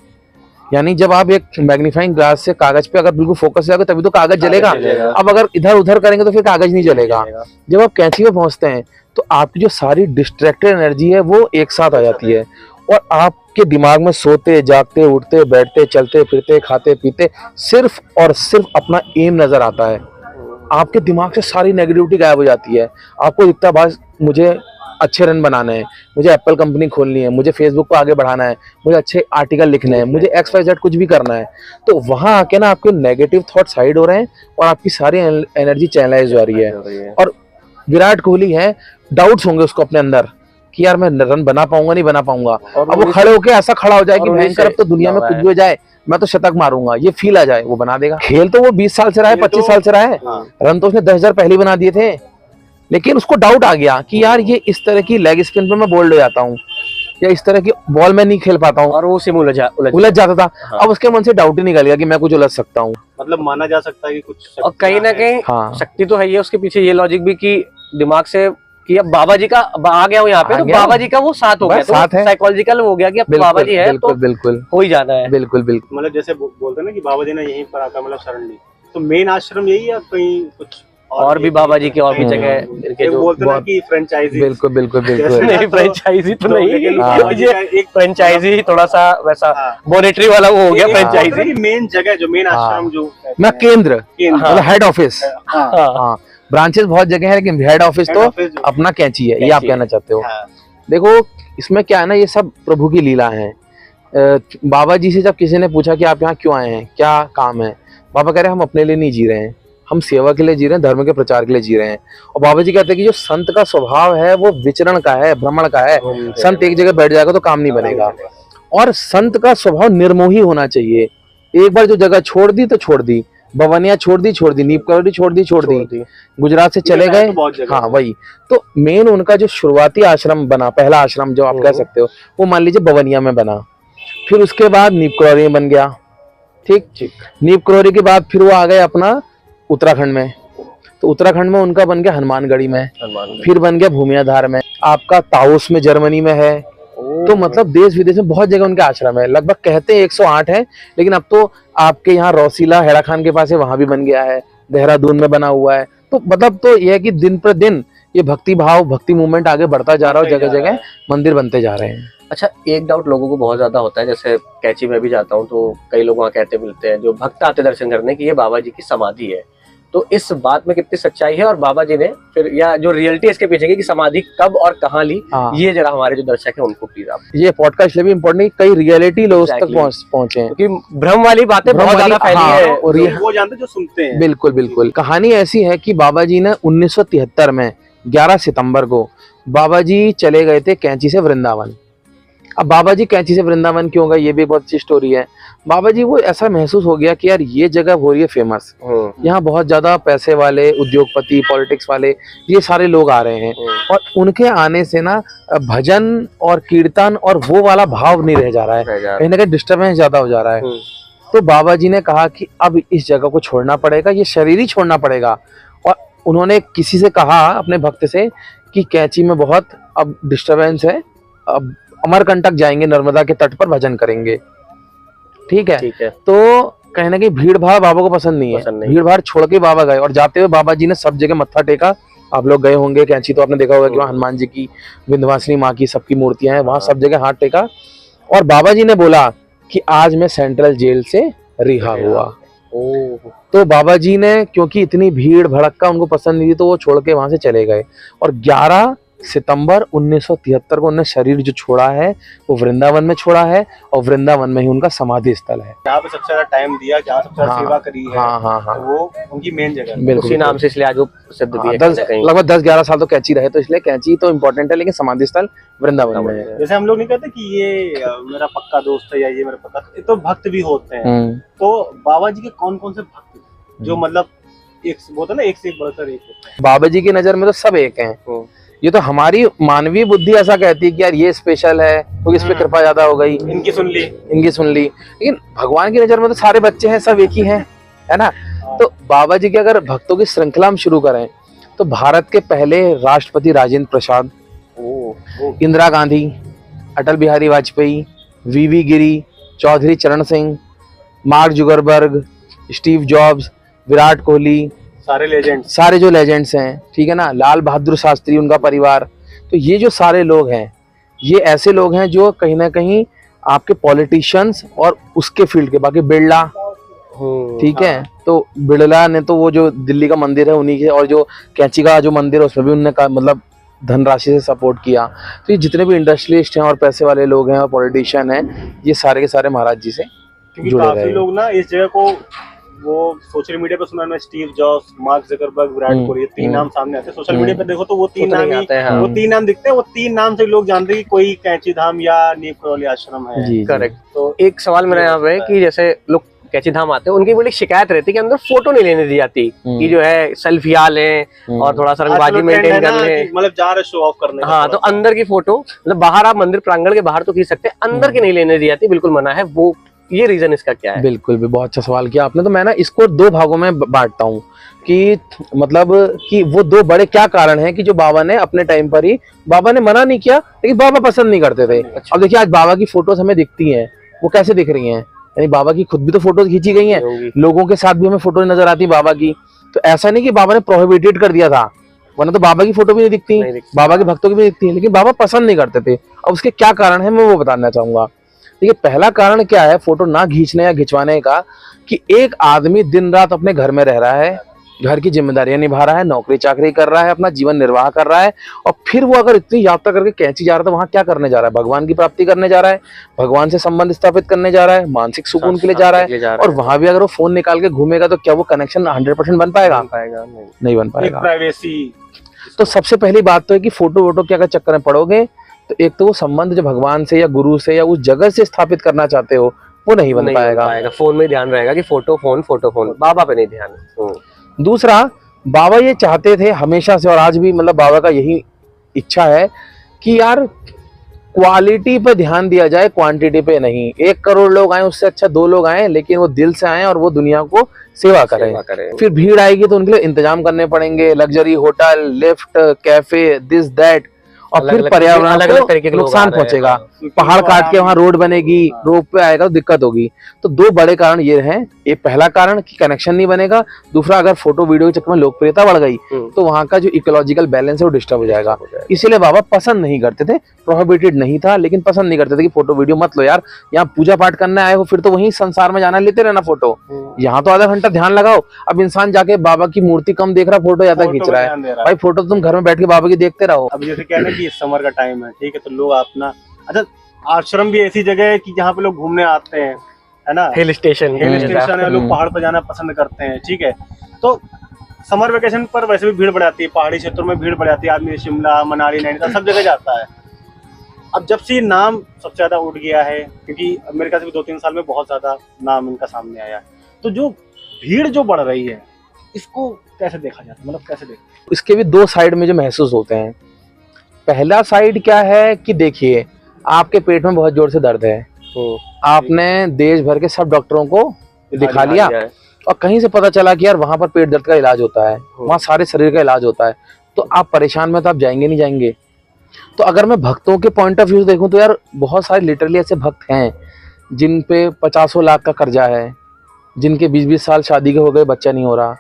यानी जब आप एक मैग्नीफाइंग ग्लास से कागज पे अगर बिल्कुल फोकस जाएगा तभी तो कागज जलेगा। अब अगर इधर उधर करेंगे तो फिर कागज नहीं जलेगा। जब आप कैंची पे पहुंचते हैं तो आपकी जो सारी डिस्ट्रैक्टेड एनर्जी है वो एक साथ आ जाती है और आपके दिमाग में सोते जागते उठते बैठते चलते फिरते खाते पीते सिर्फ और सिर्फ अपना एम नजर आता है। आपके दिमाग से सारी नेगेटिविटी गायब हो जाती है। आपको दिखता बस मुझे अच्छे रन बनाने हैं, मुझे एप्पल कंपनी खोलनी है, मुझे फेसबुक को आगे बढ़ाना है, मुझे अच्छे आर्टिकल लिखने हैं, मुझे XYZ कुछ भी करना है। तो वहां आके ना आपके नेगेटिव थॉट साइड हो रहे हैं और आपकी सारी एनर्जी चैनलाइज हो रही है। और विराट कोहली है, डाउट्स होंगे उसको अपने अंदर कि यार मैं रन बना पाऊंगा नहीं बना पाऊंगा। अब वो खड़े होके ऐसा खड़ा हो जाए कि भयंकर अब तो दुनिया में कुछ भी हो जाए मैं तो शतक मारूंगा, ये फील आ जाए, वो बना देगा। खेल तो वो 20 साल से रहा है, 25 साल से रहा है, रन तो उसने 10,000 पहले ही बना दिए थे। लेकिन उसको डाउट आ गया कि यार ये इस तरह की लेग स्पिन पे मैं बोल्ड हो जाता हूँ या इस तरह की बॉल में नहीं खेल पाता हूँ, और वो उसी में उलझ जाता था। हाँ। अब उसके मन से डाउट ही निकल गया कि मैं कुछ उलझ सकता हूँ। मतलब माना जा सकता है कि कुछ और कहीं ना कहीं हाँ। शक्ति तो है ही है उसके पीछे, ये लॉजिक भी कि दिमाग से कि अब बाबा जी का आ गया हूँ यहाँ पे, तो बाबा जी का वो साथ हो गया, साथ है, साइकोलॉजिकल हो गया कि अब बाबा जी है तो बिल्कुल हो ही जाना है। बिल्कुल बिल्कुल। मतलब जैसे बोलते हैं ना कि बाबा जी ने यहीं पर आकर मतलब शरण ली, तो मेन आश्रम यही है कहीं कुछ और भी बाबा जी की और भी जगह जो बोलते हैं ना कि फ्रेंचाइजी। बिल्कुल बिल्कुल बिल्कुल। नहीं फ्रेंचाइजी तो नहीं, एक फ्रेंचाइजी थोड़ा सा वैसा मॉनेटरी वाला वो हो गया फ्रेंचाइजी। मेन जगह जो मेन आश्रम जो मैं केंद्र मतलब हेड ऑफिस, ब्रांचेस बहुत जगह है लेकिन हेड ऑफिस तो अपना कैंची है, ये आप कहना चाहते हो। देखो इसमें क्या है ना, ये सब प्रभु की लीला है। बाबा जी से जब किसी ने पूछा कि आप यहाँ क्यों आए हैं, क्या काम है, बाबा कह रहे हैं हम अपने लिए नहीं जी रहे हैं, हम सेवा के लिए जी रहे हैं, धर्म के प्रचार के लिए जी रहे हैं। और बाबा जी कहते हैं कि जो संत का स्वभाव है वो विचरण का है, भ्रमण का है। संत एक जगह बैठ जाएगा तो काम नहीं बनेगा, और संत का स्वभाव निर्मोही होना चाहिए। एक बार जो जगह छोड़ दी तो छोड़ दी, बवनिया छोड़ दी, नीप करोड़ी छोड़ दी, गुजरात से चले गए। हाँ वही तो मेन उनका जो शुरुआती आश्रम बना, पहला आश्रम जो आप कह सकते हो, वो मान लीजिए बवनिया में बना। फिर उसके बाद नीप करोड़ी में बन गया, ठीक। नीप करोड़ी के बाद फिर वो आ गए अपना उत्तराखंड में, तो उत्तराखंड में उनका बन गया हनुमानगढ़ी में, फिर बन गया भूमियाधार में, आपका ताउस में जर्मनी में है। तो मतलब देश विदेश में बहुत जगह उनके आश्रम है, लगभग कहते हैं 108 है, लेकिन अब तो आपके यहाँ रौसीला हेड़ा खान के पास है, वहां भी बन गया है, देहरादून में बना हुआ है। तो मतलब तो यह है कि दिन पर दिन ये भक्ति भाव, भक्ति मूवमेंट आगे बढ़ता जा रहा है, जगह जगह मंदिर बनते जा रहे हैं। अच्छा, एक डाउट लोगों को बहुत ज्यादा होता है, जैसे कैची में भी जाता हूँ तो कई लोग वहाँ कहते मिलते हैं, जो भक्त आते दर्शन करने, की ये बाबा जी की समाधि है। तो इस बात में कितनी सच्चाई है, और बाबा जी ने फिर या जो रियलिटी इसके पीछे की कि समाधि कब और कहाँ ली, ये जरा हमारे जो दर्शक है उनको प्लीज आप। ये पॉडकास्ट इसलिए भी इम्पोर्टेंट है, कई रियलिटी लोग तक पहुंचे हैं, क्योंकि भ्रम वाली बातें बहुत ज्यादा फैली है और वो जानते जो सुनते हैं। बिल्कुल। कहानी ऐसी है कि बाबा जी ने 1973 में 11 सितंबर को बाबा जी चले गए थे कैंची से वृंदावन। अब बाबा जी कैंची से वृंदावन क्यों गए, ये भी बहुत अच्छी स्टोरी है। बाबा जी को ऐसा महसूस हो गया कि यार ये जगह हो रही है फेमस, यहाँ बहुत ज्यादा पैसे वाले, उद्योगपति, पॉलिटिक्स वाले, ये सारे लोग आ रहे हैं, और उनके आने से ना भजन और कीर्तन और वो वाला भाव नहीं रह जा रहा है, कहीं ना कहीं डिस्टर्बेंस ज्यादा हो जा रहा है। तो बाबा जी ने कहा कि अब इस जगह को छोड़ना पड़ेगा, ये शरीर ही छोड़ना पड़ेगा। और उन्होंने किसी से कहा, अपने भक्त से, कि कैंची में बहुत अब डिस्टर्बेंस है, अब अमरकंटक जाएंगे, नर्मदा के तट पर भजन करेंगे। ठीक है। तो कहीं ना कहीं भीड़ भाड़ बाबा को पसंद नहीं है, भीड़ भाड़ छोड़ के बाबा गए, और जाते हुए बाबा जी ने सब जगह मत्था टेका। आप लोग गए होंगे कैंची तो आपने देखा होगा कि वहाँ हनुमान जी की, विंध्यवासिनी माँ की, सबकी मूर्तियां हैं, वहां सब जगह हाथ टेका, और बाबा जी ने बोला कि आज मैं सेंट्रल जेल से रिहा हुआ। तो बाबा जी ने, क्योंकि इतनी भीड़ भड़का उनको पसंद नहीं थी, तो वो छोड़ के वहां से चले गए, और 11 सितंबर 1973 को उन्होंने शरीर जो छोड़ा है वो वृंदावन में छोड़ा है, और वृंदावन में ही उनका समाधि स्थल है, जहाँ पे सबसे ज्यादा टाइम दिया, जहाँ सबसे ज्यादा सेवा करी है। हाँ। तो वो उनकी मेन जगह है, उसी नाम से, इसलिए आज वो प्रसिद्ध भी है। लगभग 10-11 साल तो कैंची रहे, तो इसलिए कैंची तो इम्पोर्टेंट है, लेकिन समाधि स्थल वृंदावन में है। जैसे हम लोग नहीं कहते कि ये मेरा पक्का दोस्त है या ये मेरा पक्का, ये तो भक्त भी होते हैं। तो बाबा जी के कौन कौन से भक्त जो मतलब एक होता है ना, एक से एक बढ़कर एक होता है? बाबा जी की नजर में तो सब एक हैं, ये तो हमारी मानवीय बुद्धि ऐसा कहती है कि यार ये स्पेशल है, तो इस पे कृपा ज्यादा हो गई, इनकी सुन ली। लेकिन भगवान की नजर में तो सारे बच्चे हैं, सब एक ही हैं, है ना। तो बाबा जी के अगर भक्तों की श्रृंखला हम शुरू करें तो भारत के पहले राष्ट्रपति राजेंद्र प्रसाद, इंदिरा गांधी, अटल बिहारी वाजपेयी, वीवी गिरी, चौधरी चरण Singh, mark Zuckerberg, Steve jobs, Virat Kohli, सारे लेजेंड्स, सारे जो लेजेंड्स हैं, ठीक है ना, लाल बहादुर शास्त्री, उनका परिवार, तो ये जो सारे लोग हैं, ये ऐसे लोग हैं जो कहीं ना कहीं आपके पॉलिटिशियंस और उसके फील्ड के, बाकी बिरला, ठीक है, तो बिरला ने तो वो जो दिल्ली का मंदिर है उन्हीं के, और जो कैंची का जो मंदिर है उसमें भी उन्होंने मतलब धनराशि से सपोर्ट किया। तो ये जितने भी इंडस्ट्रियलिस्ट हैं और पैसे वाले लोग हैं और पॉलिटिशियन हैं, ये सारे के सारे महाराज जी से जुड़े काफी रहे। लोग ना इस जगह को वो सोशल मीडिया पे सुना है, Steve jobs, mark Zuckerberg, Virat Kohli, ये तीन नाम सामने आते हैं। सोशल मीडिया पे देखो तो वो तीन नाम आते हैं, वो तीन नाम दिखते हैं, वो तीन नाम से लोग जानते हैं कि कोई कैंची धाम या नीम करौली आश्रम है। जी, करेक्ट। तो एक सवाल मेरा यहाँ पे कि जैसे लोग कैची धाम आते हैं, उनकी बड़ी शिकायत रहती है कि अंदर फोटो नहीं लेने दी जाती, कि जो है सेल्फिया लें और थोड़ा सा रंगबाजी मेंटेन कर लें, मतलब जा रहे शो ऑफ करने। हाँ, तो अंदर की फोटो मतलब बाहर आप मंदिर प्रांगण के बाहर तो खींच सकते हैं, अंदर की नहीं लेने दी जाती, बिल्कुल मना है। वो ये रीजन इसका क्या है? बिल्कुल भी बहुत अच्छा सवाल किया आपने। तो मैं ना इसको दो भागों में बांटता हूँ कि मतलब कि वो दो बड़े क्या कारण हैं कि जो बाबा ने अपने टाइम पर ही, बाबा ने मना नहीं किया लेकिन बाबा पसंद नहीं करते थे। अब देखिए आज बाबा की फोटोज हमें दिखती हैं, वो कैसे दिख रही हैं, यानी बाबा की खुद भी तो फोटोज खींची गई हैं, लोगों के साथ भी हमें फोटो नजर आती है बाबा की। तो ऐसा नहीं कि बाबा ने प्रोहिबिटेड कर दिया था, वरना तो बाबा की फोटो भी नहीं दिखती, बाबा के भक्तों की भी दिखती है, लेकिन बाबा पसंद नहीं करते थे। अब उसके क्या कारण है मैं वो बताना चाहूंगा। देखिए पहला कारण क्या है फोटो ना खींचने या खिंचवाने का, कि एक आदमी दिन रात अपने घर में रह रहा है, घर की जिम्मेदारियां निभा रहा है, नौकरी चाकरी कर रहा है, अपना जीवन निर्वाह कर रहा है, और फिर वो अगर इतनी यात्रा करके कैंची जा रहा है तो वहां क्या करने जा रहा है? भगवान की प्राप्ति करने जा रहा है, भगवान से संबंध स्थापित करने जा रहा है, मानसिक सुकून के लिए जा रहा है। और वहां भी अगर वो फोन निकाल के घूमेगा तो क्या वो कनेक्शन 100% बन पाएगा? नहीं बन पाएगा। प्राइवेसी। तो सबसे पहली बात तो है कि फोटो वोटो के अगर चक्कर में पड़ोगे तो एक तो वो संबंध जो भगवान से या गुरु से या उस जगह से स्थापित करना चाहते हो वो नहीं बन पाएगा। फोन में ध्यान रहेगा कि फोटो फोन, बाबा पे नहीं ध्यान। दूसरा, बाबा ये चाहते थे हमेशा से और आज भी मतलब बाबा का यही इच्छा है कि यार क्वालिटी पे ध्यान दिया जाए, क्वांटिटी पे नहीं। 1 करोड़ लोग आए उससे अच्छा 2 लोग आए, लेकिन वो दिल से आए और वो दुनिया को सेवा करें। फिर भीड़ आएगी तो उनके लिए इंतजाम करने पड़ेंगे, luxury hotel, lift, cafe, this that, और फिर पर्यावरण को नुकसान पहुंचेगा। पहाड़ काट के वहां रोड बनेगी, रोप पे आएगा तो दिक्कत होगी। तो 2 बड़े कारण ये हैं। ये पहला कारण कि कनेक्शन नहीं बनेगा, दूसरा अगर फोटो वीडियो के चक्कर में लोकप्रियता बढ़ गई तो वहां का जो इकोलॉजिकल बैलेंस है वो डिस्टर्ब हो जाएगा। इसीलिए बाबा पसंद नहीं करते थे, प्रोहिबिटेड नहीं था लेकिन पसंद नहीं करते थे कि फोटो वीडियो मत लो यार, यहाँ पूजा पाठ करने आए हो, फिर तो वहीं संसार में जाना, लेते रहना फोटो, यहाँ तो आधा घंटा ध्यान लगाओ। अब इंसान जाके बाबा की मूर्ति कम देख रहा, फोटो ज्यादा खींच रहा है। भाई फोटो तुम घर में बैठ के बाबा की देखते रहो। अब जैसे क्या है ना कि समर का टाइम है, ठीक है, तो लोग अपना, अच्छा आश्रम भी ऐसी जगह है कि जहाँ पे लोग घूमने आते हैं, है ना, हिल स्टेशन है, लोग पहाड़ पर जाना पसंद करते हैं, ठीक है। तो समर वेकेशन पर वैसे भी भीड़ बढ़ जाती है, पहाड़ी क्षेत्रों में भीड़ बढ़ जाती है, आदमी शिमला, मनाली, नैनीताल सब जगह जाता है। अब जब से नाम सबसे ज्यादा उठ गया है, क्योंकि अमेरिका से भी 2-3 साल में बहुत ज्यादा नाम इनका सामने आया है, तो जो भीड़ जो बढ़ रही है इसको कैसे देखा जाता है, मतलब कैसे देखते? इसके भी 2 साइड में जो महसूस होते हैं। पहला साइड क्या है कि देखिए आपके पेट में बहुत जोर से दर्द है, आपने देश भर के सब डॉक्टरों को दिखा लिया और कहीं से पता चला कि यार वहां पर पेट दर्द का इलाज होता है, वहां सारे शरीर का इलाज होता है, तो आप परेशान में तो आप जाएंगे नहीं जाएंगे। तो अगर मैं भक्तों के पॉइंट ऑफ व्यू से देखूं तो यार बहुत सारे लिटरली ऐसे भक्त हैं जिन पे 50 लाख का कर्जा है, जिनके 20-20 साल शादी के हो गए, बच्चा नहीं हो रहा,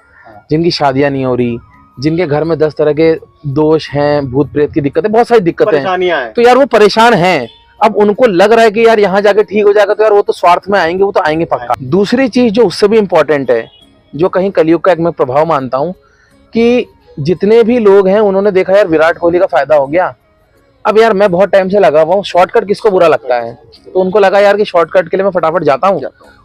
जिनकी शादियां नहीं हो रही, जिनके घर में 10 तरह के दोष हैं, भूत प्रेत की दिक्कतें, बहुत सारी दिक्कतें हैं, तो यार वो परेशान हैं। अब उनको लग रहा है कि यार यहाँ जाके ठीक हो जाएगा, तो यार वो तो स्वार्थ में आएंगे, वो तो आएंगे पक्का। दूसरी चीज जो उससे भी इम्पोर्टेंट है, जो कहीं कलयुग का एक मैं प्रभाव मानता हूँ, कि जितने भी लोग हैं उन्होंने देखा यार विराट कोहली का फायदा हो गया, अब यार मैं बहुत टाइम से लगा हुआ हूँ, शॉर्टकट किसको बुरा लगता है, तो उनको लगा यार कि शॉर्टकट के लिए मैं फटाफट जाता हूँ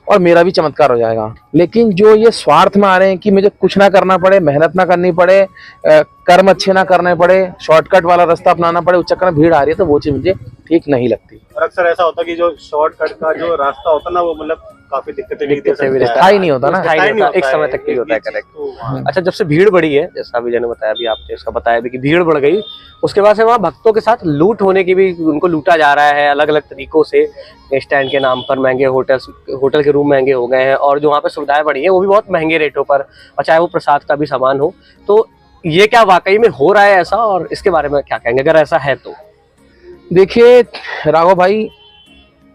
और मेरा भी चमत्कार हो जाएगा। लेकिन जो ये स्वार्थ में आ रहे हैं कि मुझे कुछ ना करना पड़े, मेहनत ना करनी पड़े, कर्म अच्छे ना करने पड़े, शॉर्टकट वाला रास्ता अपनाना पड़े, उस चक्कर में भीड़ आ रही है, तो वो चीज मुझे ठीक नहीं लगती। और अक्सर ऐसा होता है कि जो शॉर्टकट का जो रास्ता होता है ना, वो मतलब काफी दिक्कतें भी दे सकता है। स्थायी नहीं होता ना, स्थायी नहीं होता, एक समय तक के लिए होता है, करेक्ट। तो हाँ। अच्छा, जब से भीड़ बढ़ी है, जैसा अभी ने बताया, अभी आपने इसका बताया भी कि भीड़ बढ़ गई, उसके बाद से वहाँ भक्तों के साथ लूट होने की भी, उनको लूटा जा रहा है अलग अलग तरीकों से। स्टैंड के नाम पर महंगे होटल के रूम महंगे हो गए हैं, और जो वहाँ पे सुविधाएं बढ़ी हैं वो भी बहुत महंगे रेटों पर, और चाहे वो प्रसाद का भी सामान हो। तो ये क्या वाकई में हो रहा है ऐसा, और इसके बारे में क्या कहेंगे अगर ऐसा है तो? देखिए राघव भाई,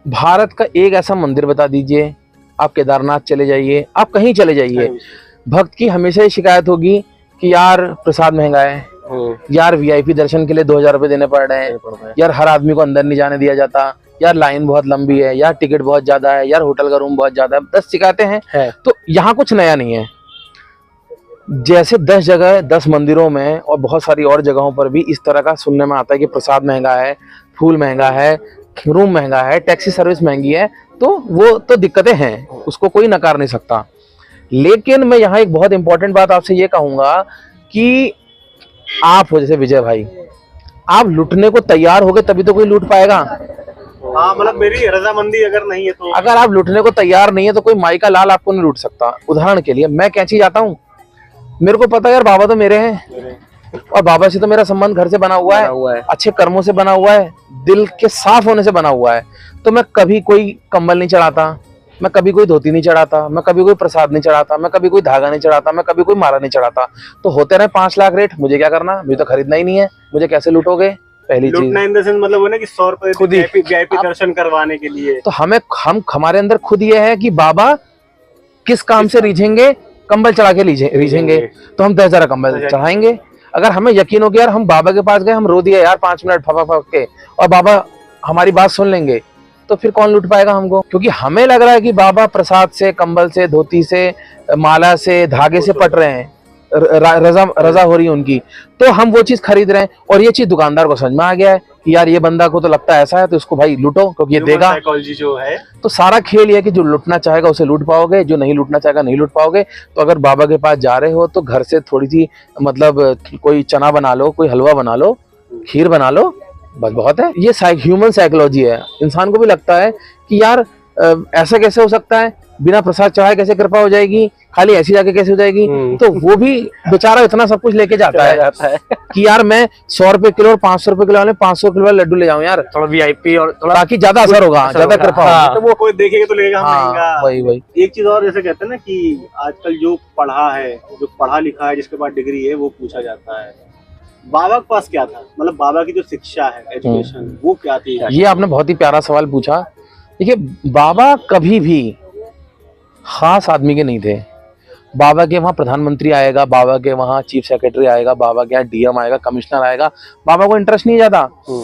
भारत का एक ऐसा मंदिर बता दीजिए, आप केदारनाथ चले जाइए, आप कहीं चले जाइए, भक्त की हमेशा ही शिकायत होगी कि यार प्रसाद महंगा है, यार वीआईपी दर्शन के लिए 2000 रुपए देने पड़ रहे हैं, यार हर आदमी को अंदर नहीं जाने दिया जाता, यार लाइन बहुत लंबी है, यार टिकट बहुत ज्यादा है, यार होटल का रूम बहुत ज्यादा है। 10 शिकायतें हैं। तो यहाँ कुछ नया नहीं है। जैसे 10 जगह 10 मंदिरों में और बहुत सारी और जगहों पर भी इस तरह का सुनने में आता है कि प्रसाद महंगा है, फूल महंगा है, रूम महंगा है, टैक्सी सर्विस महंगी है, तो वो तो दिक्कतें हैं, उसको कोई नकार नहीं सकता। लेकिन मैं यहाँ एक बहुत इंपॉर्टेंट बात आपसे ये कहूंगा कि आप हो जैसे विजय भाई, आप लूटने को तैयार हो गए तभी तो कोई लूट पाएगा। हाँ, मतलब मेरी रजामंदी अगर नहीं है तो, अगर आप लूटने को तैयार नहीं है तो कोई माई का लाल आपको नहीं लूट सकता। उदाहरण के लिए मैं कैंची जाता हूँ, मेरे को पता है यार बाबा तो मेरे हैं, और बाबा से तो मेरा संबंध घर से बना हुआ है, अच्छे कर्मों से बना हुआ है, दिल के साफ होने से बना हुआ है। तो मैं कभी कोई कंबल नहीं चढ़ाता, मैं कभी कोई धोती नहीं चढ़ाता, मैं कभी कोई प्रसाद नहीं चढ़ाता, मैं कभी कोई धागा नहीं चढ़ाता, मैं कभी कोई माला नहीं चढ़ाता। तो होते रहे 5 लाख रेट, मुझे क्या करना, मुझे तो खरीदना ही नहीं है, मुझे कैसे लूटोगे? पहली चीज लूटना इन द सेंस मतलब वो ना कि 100 रुपए खुद ही वीआईपी दर्शन करवाने के लिए। तो हमारे अंदर खुद ये है कि बाबा किस काम से रीझेंगे, कंबल चढ़ा के रीझेंगे, तो हम 10,000 कंबल चढ़ाएंगे। अगर हमें यकीन हो गया यार हम बाबा के पास गए, हम रो दिए यार 5 मिनट फक के, और बाबा हमारी बात सुन लेंगे, तो फिर कौन लूट पाएगा हमको? क्योंकि हमें लग रहा है कि बाबा प्रसाद से, कंबल से, धोती से, माला से, धागे से पट रहे हैं, रजा हो रही है उनकी, तो हम वो चीज खरीद रहे हैं। और ये चीज दुकानदार को समझ में आ गया है कि यार ये बंदा को तो लगता है ऐसा है, तो इसको भाई लूटो क्योंकि ये देगा। साइकोलॉजी जो है, तो सारा खेल ये कि जो लूटना चाहेगा उसे लूट पाओगे, जो नहीं लूटना चाहेगा नहीं लूट पाओगे। तो अगर बाबा के पास जा रहे हो तो घर से थोड़ी सी मतलब कोई चना बना लो, कोई हलवा बना लो, खीर बना लो, बस बहुत है। ये ह्यूमन साइकोलॉजी है। इंसान को भी लगता है कि यार ऐसा कैसे हो सकता है, बिना प्रसाद चढ़ाए कैसे कृपा हो जाएगी, खाली ऐसी जाके कैसे हो जाएगी। तो वो भी बेचारा इतना सब कुछ लेके जाता है कि यार मैं 100 रुपए किलो और 500 रुपए किलो वाले 500 किलो वाले लड्डू ले जाऊं यार, थोड़ा वीआईपी और थोड़ा, ताकि ज्यादा असर होगा, ज्यादा कृपा होगा। तो वो कोई देखेगा तो लगेगा हम महंगा। वही एक चीज और जैसे कहते हैं ना कि आजकल जो पढ़ा है, जो पढ़ा लिखा है, जिसके पास डिग्री है, वो पूछा जाता है बाबा के पास क्या था, मतलब बाबा की जो शिक्षा है, एजुकेशन, वो क्या थी। ये आपने बहुत ही प्यारा सवाल पूछा। देखिए बाबा कभी भी खास आदमी के नहीं थे। बाबा के वहाँ प्रधानमंत्री आएगा, बाबा के वहाँ चीफ सेक्रेटरी आएगा, बाबा के यहाँ डीएम आएगा, कमिश्नर आएगा, बाबा को इंटरेस्ट नहीं ज्यादा।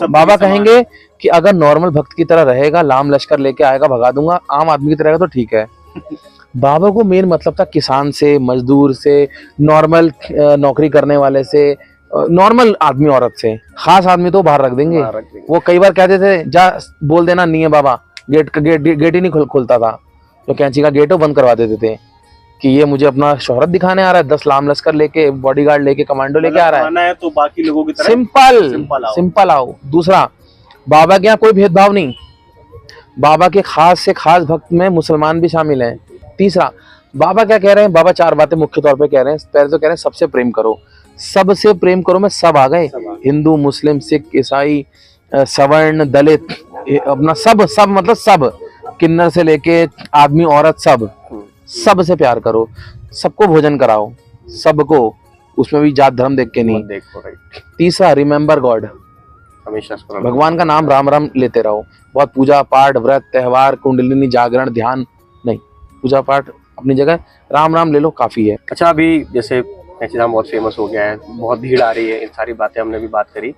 बाबा कहेंगे कि अगर नॉर्मल भक्त की तरह रहेगा, लाम लश्कर लेके आएगा, भगा दूंगा, आम आदमी की तरह रहेगा तो ठीक है। बाबा को मेन मतलब था किसान से, मजदूर से, नॉर्मल नौकरी करने वाले से, नॉर्मल आदमी औरत से। खास आदमी तो बाहर रख देंगे। वो कई बार कहते थे जा बोल देना नहीं है बाबा, गेट ही नहीं खुलता था, जो कैंची का गेट हो बंद करवा देते थे कि ये मुझे अपना शोहरत दिखाने आ रहा है, 10 लाम लश्कर लेके, बॉडीगार्ड लेके, कमांडो लेके आ रहा है तो बाकी लोगों की तरह सिंपल आओ। दूसरा, बाबा के यहाँ कोई भेदभाव नहीं, बाबा के खास से खास भक्त में मुसलमान भी शामिल हैं। तीसरा, बाबा क्या कह रहे हैं, बाबा 4 बातें मुख्य तौर पे कह रहे हैं। पहले तो कह रहे हैं सबसे प्रेम करो, सबसे प्रेम करो में सब आ गए, हिंदू, मुस्लिम, सिख, ईसाई, सवर्ण, दलित, अपना सब मतलब सब, किन्नर से लेके आदमी औरत, सब से प्यार करो, सबको भोजन कराओ, सबको, उसमें भी जात धर्म देख के नहीं। तीसरा, रिमेम्बर गॉड, हमेशा भगवान का नाम राम राम लेते रहो। बहुत पूजा पाठ, व्रत, त्योहार, कुंडलिनी, जागरण, ध्यान नहीं, पूजा पाठ अपनी जगह, राम राम ले लो, काफी है। अच्छा, अभी जैसे कैंची धाम बहुत फेमस हो गया है, बहुत भीड़ आ रही है, इन सारी बातें हमने भी बात करी,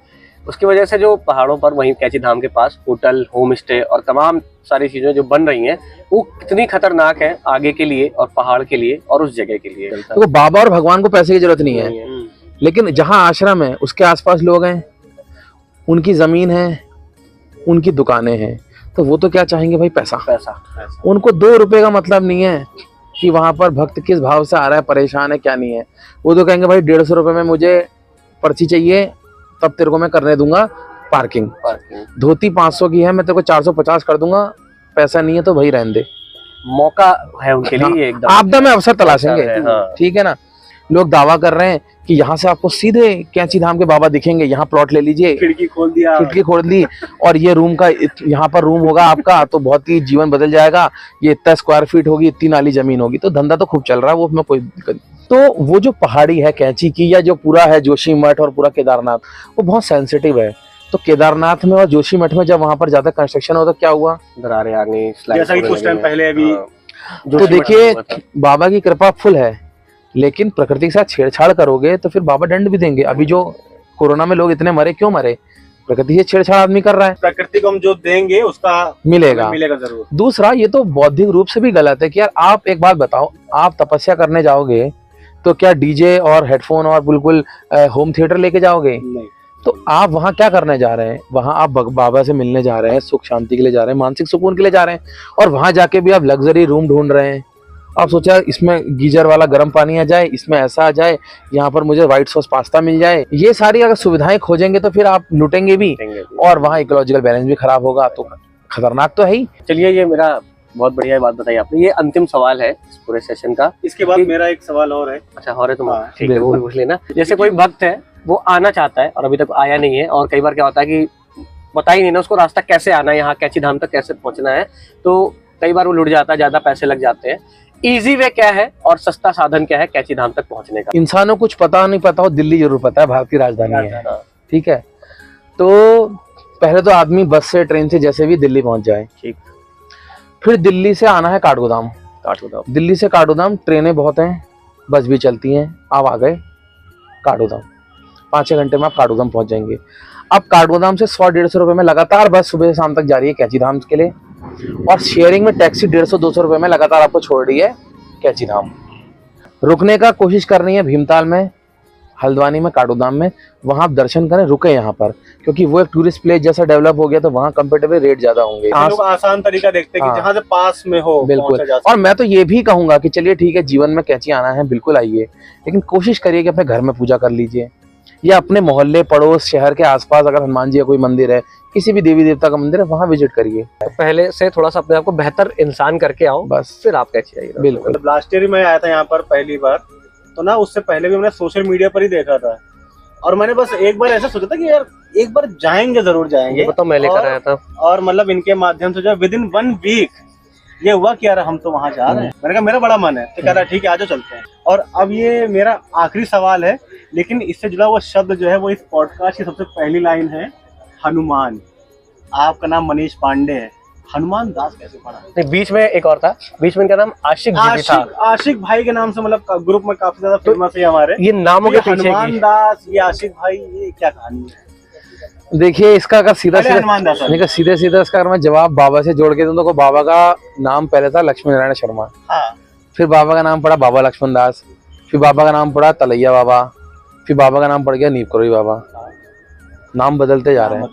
उसकी वजह से जो पहाड़ों पर वहीं कैंची धाम के पास होटल, होम स्टे और तमाम सारी चीजें जो बन रही हैं, वो कितनी खतरनाक है आगे के लिए और पहाड़ के लिए और उस जगह के लिए। तो बाबा और भगवान को पैसे की जरूरत नहीं है, लेकिन जहाँ आश्रम है उसके आसपास लोग हैं, उनकी जमीन है, उनकी दुकानें हैं, तो वो तो क्या चाहेंगे भाई, पैसा। उनको 2 रुपए का मतलब नहीं है कि वहां पर भक्त किस भाव से आ रहा है, परेशान है क्या नहीं है। वो तो कहेंगे भाई 150 रुपए में मुझे पर्ची चाहिए, तब तेरे को मैं करने दूंगा पार्किंग। धोती 500 की है, मैं तेरे को 450 कर दूंगा, पैसा नहीं है तो भाई रहने दे। मौका है उनके लिए, ये एकदम आपदा में अवसर तलाशेंगे। है, हाँ। ठीक है ना। लोग दावा कर रहे हैं कि यहाँ से आपको सीधे कैंची धाम के बाबा दिखेंगे, यहाँ प्लॉट ले लीजिए, खिड़की खोल दिया, खिड़की खोल दी और ये रूम का यहाँ पर रूम होगा आपका, तो बहुत ही जीवन बदल जाएगा, ये इतना स्क्वायर फीट होगी, इतनी नाली जमीन होगी। तो धंधा तो खूब चल रहा है, वो में कोई दिक्कत नहीं। तो वो जो पहाड़ी है कैंची की, या जो पूरा है जोशीमठ और पूरा केदारनाथ, वो बहुत सेंसिटिव है। तो केदारनाथ में और जोशीमठ में जब वहां पर ज्यादा कंस्ट्रक्शन हो तो क्या हुआ, दरारें आ गई, जैसा कि कुछ टाइम पहले अभी तो देखिए बाबा की कृपा फुल है, लेकिन प्रकृति के साथ छेड़छाड़ करोगे तो फिर बाबा दंड भी देंगे। अभी जो कोरोना में लोग इतने मरे, क्यों मरे? प्रकृति से छेड़छाड़ आदमी कर रहा है, प्रकृति को हम जो देंगे उसका मिलेगा जरूर। दूसरा, ये तो बौद्धिक रूप से भी गलत है कि यार आप एक बात बताओ, आप तपस्या करने जाओगे तो क्या डीजे और हेडफोन और बिल्कुल होम थिएटर लेके जाओगे? नहीं। तो आप वहाँ क्या करने जा रहे हैं? वहाँ आप बाबा से मिलने जा रहे हैं, सुख शांति के लिए जा रहे हैं, मानसिक सुकून के लिए जा रहे हैं, और वहाँ जाके भी आप लग्जरी रूम ढूंढ रहे हैं। आप सोचा इसमें गीजर वाला गर्म पानी आ जाए, इसमें ऐसा आ जाए, यहाँ पर मुझे व्हाइट सॉस पास्ता मिल जाए, ये सारी अगर सुविधाएं खोजेंगे तो फिर आप लुटेंगे भी और वहाँ इकोलॉजिकल बैलेंस भी खराब होगा, तो खतरनाक तो है ही। चलिए, ये मेरा बहुत बढ़िया बात बताई आपने। ये अंतिम सवाल है इस पूरे सेशन का। इसके बाद मेरा एक सवाल और है। अच्छा, और है तुम्हारा? हाँ, ठीक है, वो भी पूछ लेना। जैसे कोई भक्त है, वो आना चाहता है और अभी तक आया नहीं है, और कई बार क्या होता है कि पता ही नहीं ना उसको रास्ता कैसे आना है, यहाँ कैंची धाम तक कैसे पहुंचना है, तो कई बार वो लुट जाता है, ज्यादा पैसे लग जाते हैं। इजी वे क्या है और सस्ता साधन क्या है कैंची धाम तक पहुंचने का? इंसानों कुछ पता नहीं पता हो, दिल्ली जरूर पता है, भारत की राजधानी है। ठीक है, तो पहले तो आदमी बस से ट्रेन से जैसे भी दिल्ली पहुंच जाए। ठीक। फिर दिल्ली से आना है काठगोदाम। दिल्ली से काठगोदाम ट्रेनें बहुत हैं, बस भी चलती हैं। आप आ गए काठगोदाम, 5-6 घंटे में आप काठगोदाम पहुंच जाएंगे। अब काठगोदाम से 100-150 रुपए में लगातार बस सुबह से शाम तक जा रही है कैंची धाम के लिए, और शेयरिंग में टैक्सी 150-200 रुपए में लगातार आपको छोड़ रही है कैंची धाम। रुकने का कोशिश करनी है भीमताल में, हल्द्वानी में, काठगोदाम में, वहां आप दर्शन करें, रुके यहाँ पर, क्योंकि वो एक टूरिस्ट प्लेस जैसा डेवलप हो गया, तो वहाँ कंपेरेटिवली रेट ज्यादा होंगे। लोग आसान तरीका देखते हैं कि जहाँ से पास में हो, बिल्कुल। और मैं तो ये भी कहूंगा कि चलिए ठीक है, जीवन में कैंची आना है, बिल्कुल आइए, लेकिन कोशिश करिए कि अपने घर में पूजा कर लीजिए, या अपने मोहल्ले पड़ोस शहर के आसपास अगर हनुमान जी का कोई मंदिर है, किसी भी देवी देवता का मंदिर है, वहाँ विजिट करिए। तो पहले से थोड़ा सा अपने आप को बेहतर इंसान करके आओ, बस फिर आप कैंची आइए। बिल्कुल। लास्ट ईयर मैं आया था यहाँ पर पहली बार, तो ना उससे पहले भी मैंने सोशल मीडिया पर ही देखा था, और मैंने बस एक बार ऐसा सोचा था कि यार एक बार जाएंगे, जरूर जाएंगे। ये बताओ, मैं लेकर आया था, और मतलब इनके माध्यम से जो विदिन 1 वीक ये हुआ कि यार हम तो वहाँ जा रहे हैं। मैंने कहा मेरा बड़ा मन है, तो कह रहा ठीक है आ जाओ चलते हैं। और अब ये मेरा आखिरी सवाल है, लेकिन इससे जुड़ा हुआ शब्द जो है वो इस पॉडकास्ट की सबसे पहली लाइन है, हनुमान। आपका नाम मनीष पांडे है, हनुमान दास कैसे पड़ा? नहीं, बीच में एक और था, बीच में इनका नाम आशिक जी भी था। आशिक भाई के नाम से मतलब ग्रुप में काफी ज्यादा फेमस है हमारे। ये नामों के पीछे हनुमान दास, ये आशिक भाई, ये क्या कहानी है? देखिए, इसका अगर सीधा हनुमान दास सीधा सीधे सीधा इसका अगर मैं जवाब बाबा से जोड़ के दूं, तो बाबा का नाम पहले था लक्ष्मी नारायण शर्मा, फिर बाबा का नाम पड़ा बाबा लक्ष्मण दास, फिर बाबा का नाम पड़ा तलैया बाबा, फिर बाबा का नाम पड़ गया नीप करोई बाबा। नाम बदलते जा रहे हैं,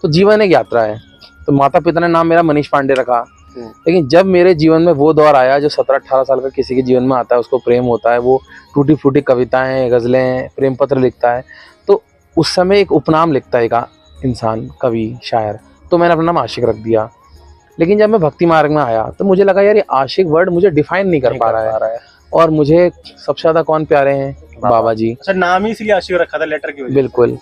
तो जीवन एक यात्रा है। तो माता पिता ने नाम मेरा मनीष पांडे रखा, लेकिन जब मेरे जीवन में वो दौर आया जो 17-18 साल का किसी के जीवन में आता है, उसको प्रेम होता है, वो टूटी फूटी कविताएं, गजलें, प्रेम पत्र लिखता है, तो उस समय एक उपनाम लिखता है एक इंसान, कवि, शायर, तो मैंने अपना नाम आशिक रख दिया। लेकिन जब मैं भक्ति मार्ग में आया तो मुझे लगा यार ये आशिक वर्ड मुझे डिफाइन नहीं कर पा रहा है, और मुझे सबसे ज्यादा कौन प्यारे हैं? बाबा जी। अच्छा, नाम ही इसलिए आशिक रखा था, लेटर की वजह? बिल्कुल।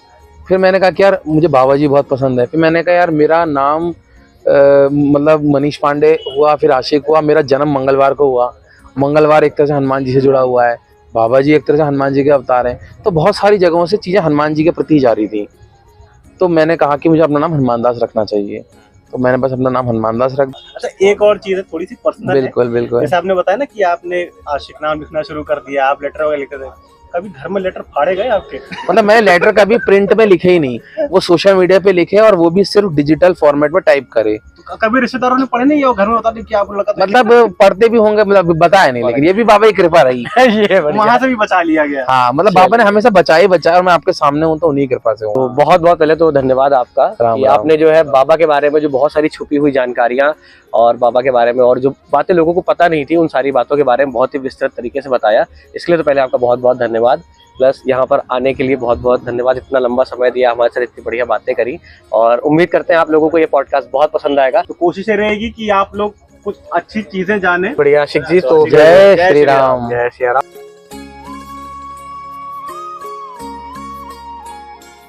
फिर मैंने कहा कि यार मुझे बाबा जी बहुत पसंद है, फिर मैंने कहा यार मेरा नाम मतलब मनीष पांडे हुआ, फिर आशिक हुआ, मेरा जन्म मंगलवार को हुआ, मंगलवार एक तरह से हनुमान जी से जुड़ा हुआ है, बाबा जी एक तरह से हनुमान जी के अवतार हैं, तो बहुत सारी जगहों से चीजें हनुमान जी के प्रति जा रही थी। तो मैंने कहा कि मुझे अपना नाम हनुमान दास रखना चाहिए, तो मैंने बस अपना नाम हनुमान दास रख। अच्छा, एक और चीज है थोड़ी सी पर्सनल। बिल्कुल बिल्कुल। जैसे आपने बताया ना कि आपने आशिक नाम लिखना शुरू कर दिया, आप लेटर वगैरह लिखते थे, कभी घर में लेटर फाड़े गए आपके? मतलब मैंने लेटर कभी प्रिंट में लिखे ही नहीं, वो सोशल मीडिया पे लिखे, और वो भी सिर्फ डिजिटल फॉर्मेट में टाइप करे। तो कभी रिश्तेदारों ने पढ़े नहीं, या घर में बता दी कि आपको लगा था? मतलब पढ़ते भी होंगे, मतलब बताया नहीं, लेकिन ये भी बाबा की कृपा रही। ये वहां से भी बचा लिया गया। हाँ, मतलब बाबा ने हमेशा बचाया और मैं आपके सामने हूँ तो उन्हीं की कृपा से हूँ। तो बहुत बहुत पहले तो धन्यवाद आपका कि आपने जो है बाबा के बारे में जो बहुत सारी छुपी हुई जानकारियां और बाबा के बारे में और जो बातें लोगों को पता नहीं थी, उन सारी बातों के बारे में बहुत ही विस्तृत तरीके से बताया। इसके लिए तो पहले आपका बहुत बहुत धन्यवाद, प्लस यहाँ पर आने के लिए बहुत बहुत धन्यवाद। इतना लंबा समय दिया, हमारे साथ इतनी बढ़िया बातें करी, और उम्मीद करते हैं आप लोगों को ये पॉडकास्ट बहुत पसंद आएगा। तो कोशिश ये रहेगी कि आप लोग कुछ अच्छी चीजें जाने। बढ़िया आशिक जी, तो जय श्री राम। जय श्री राम।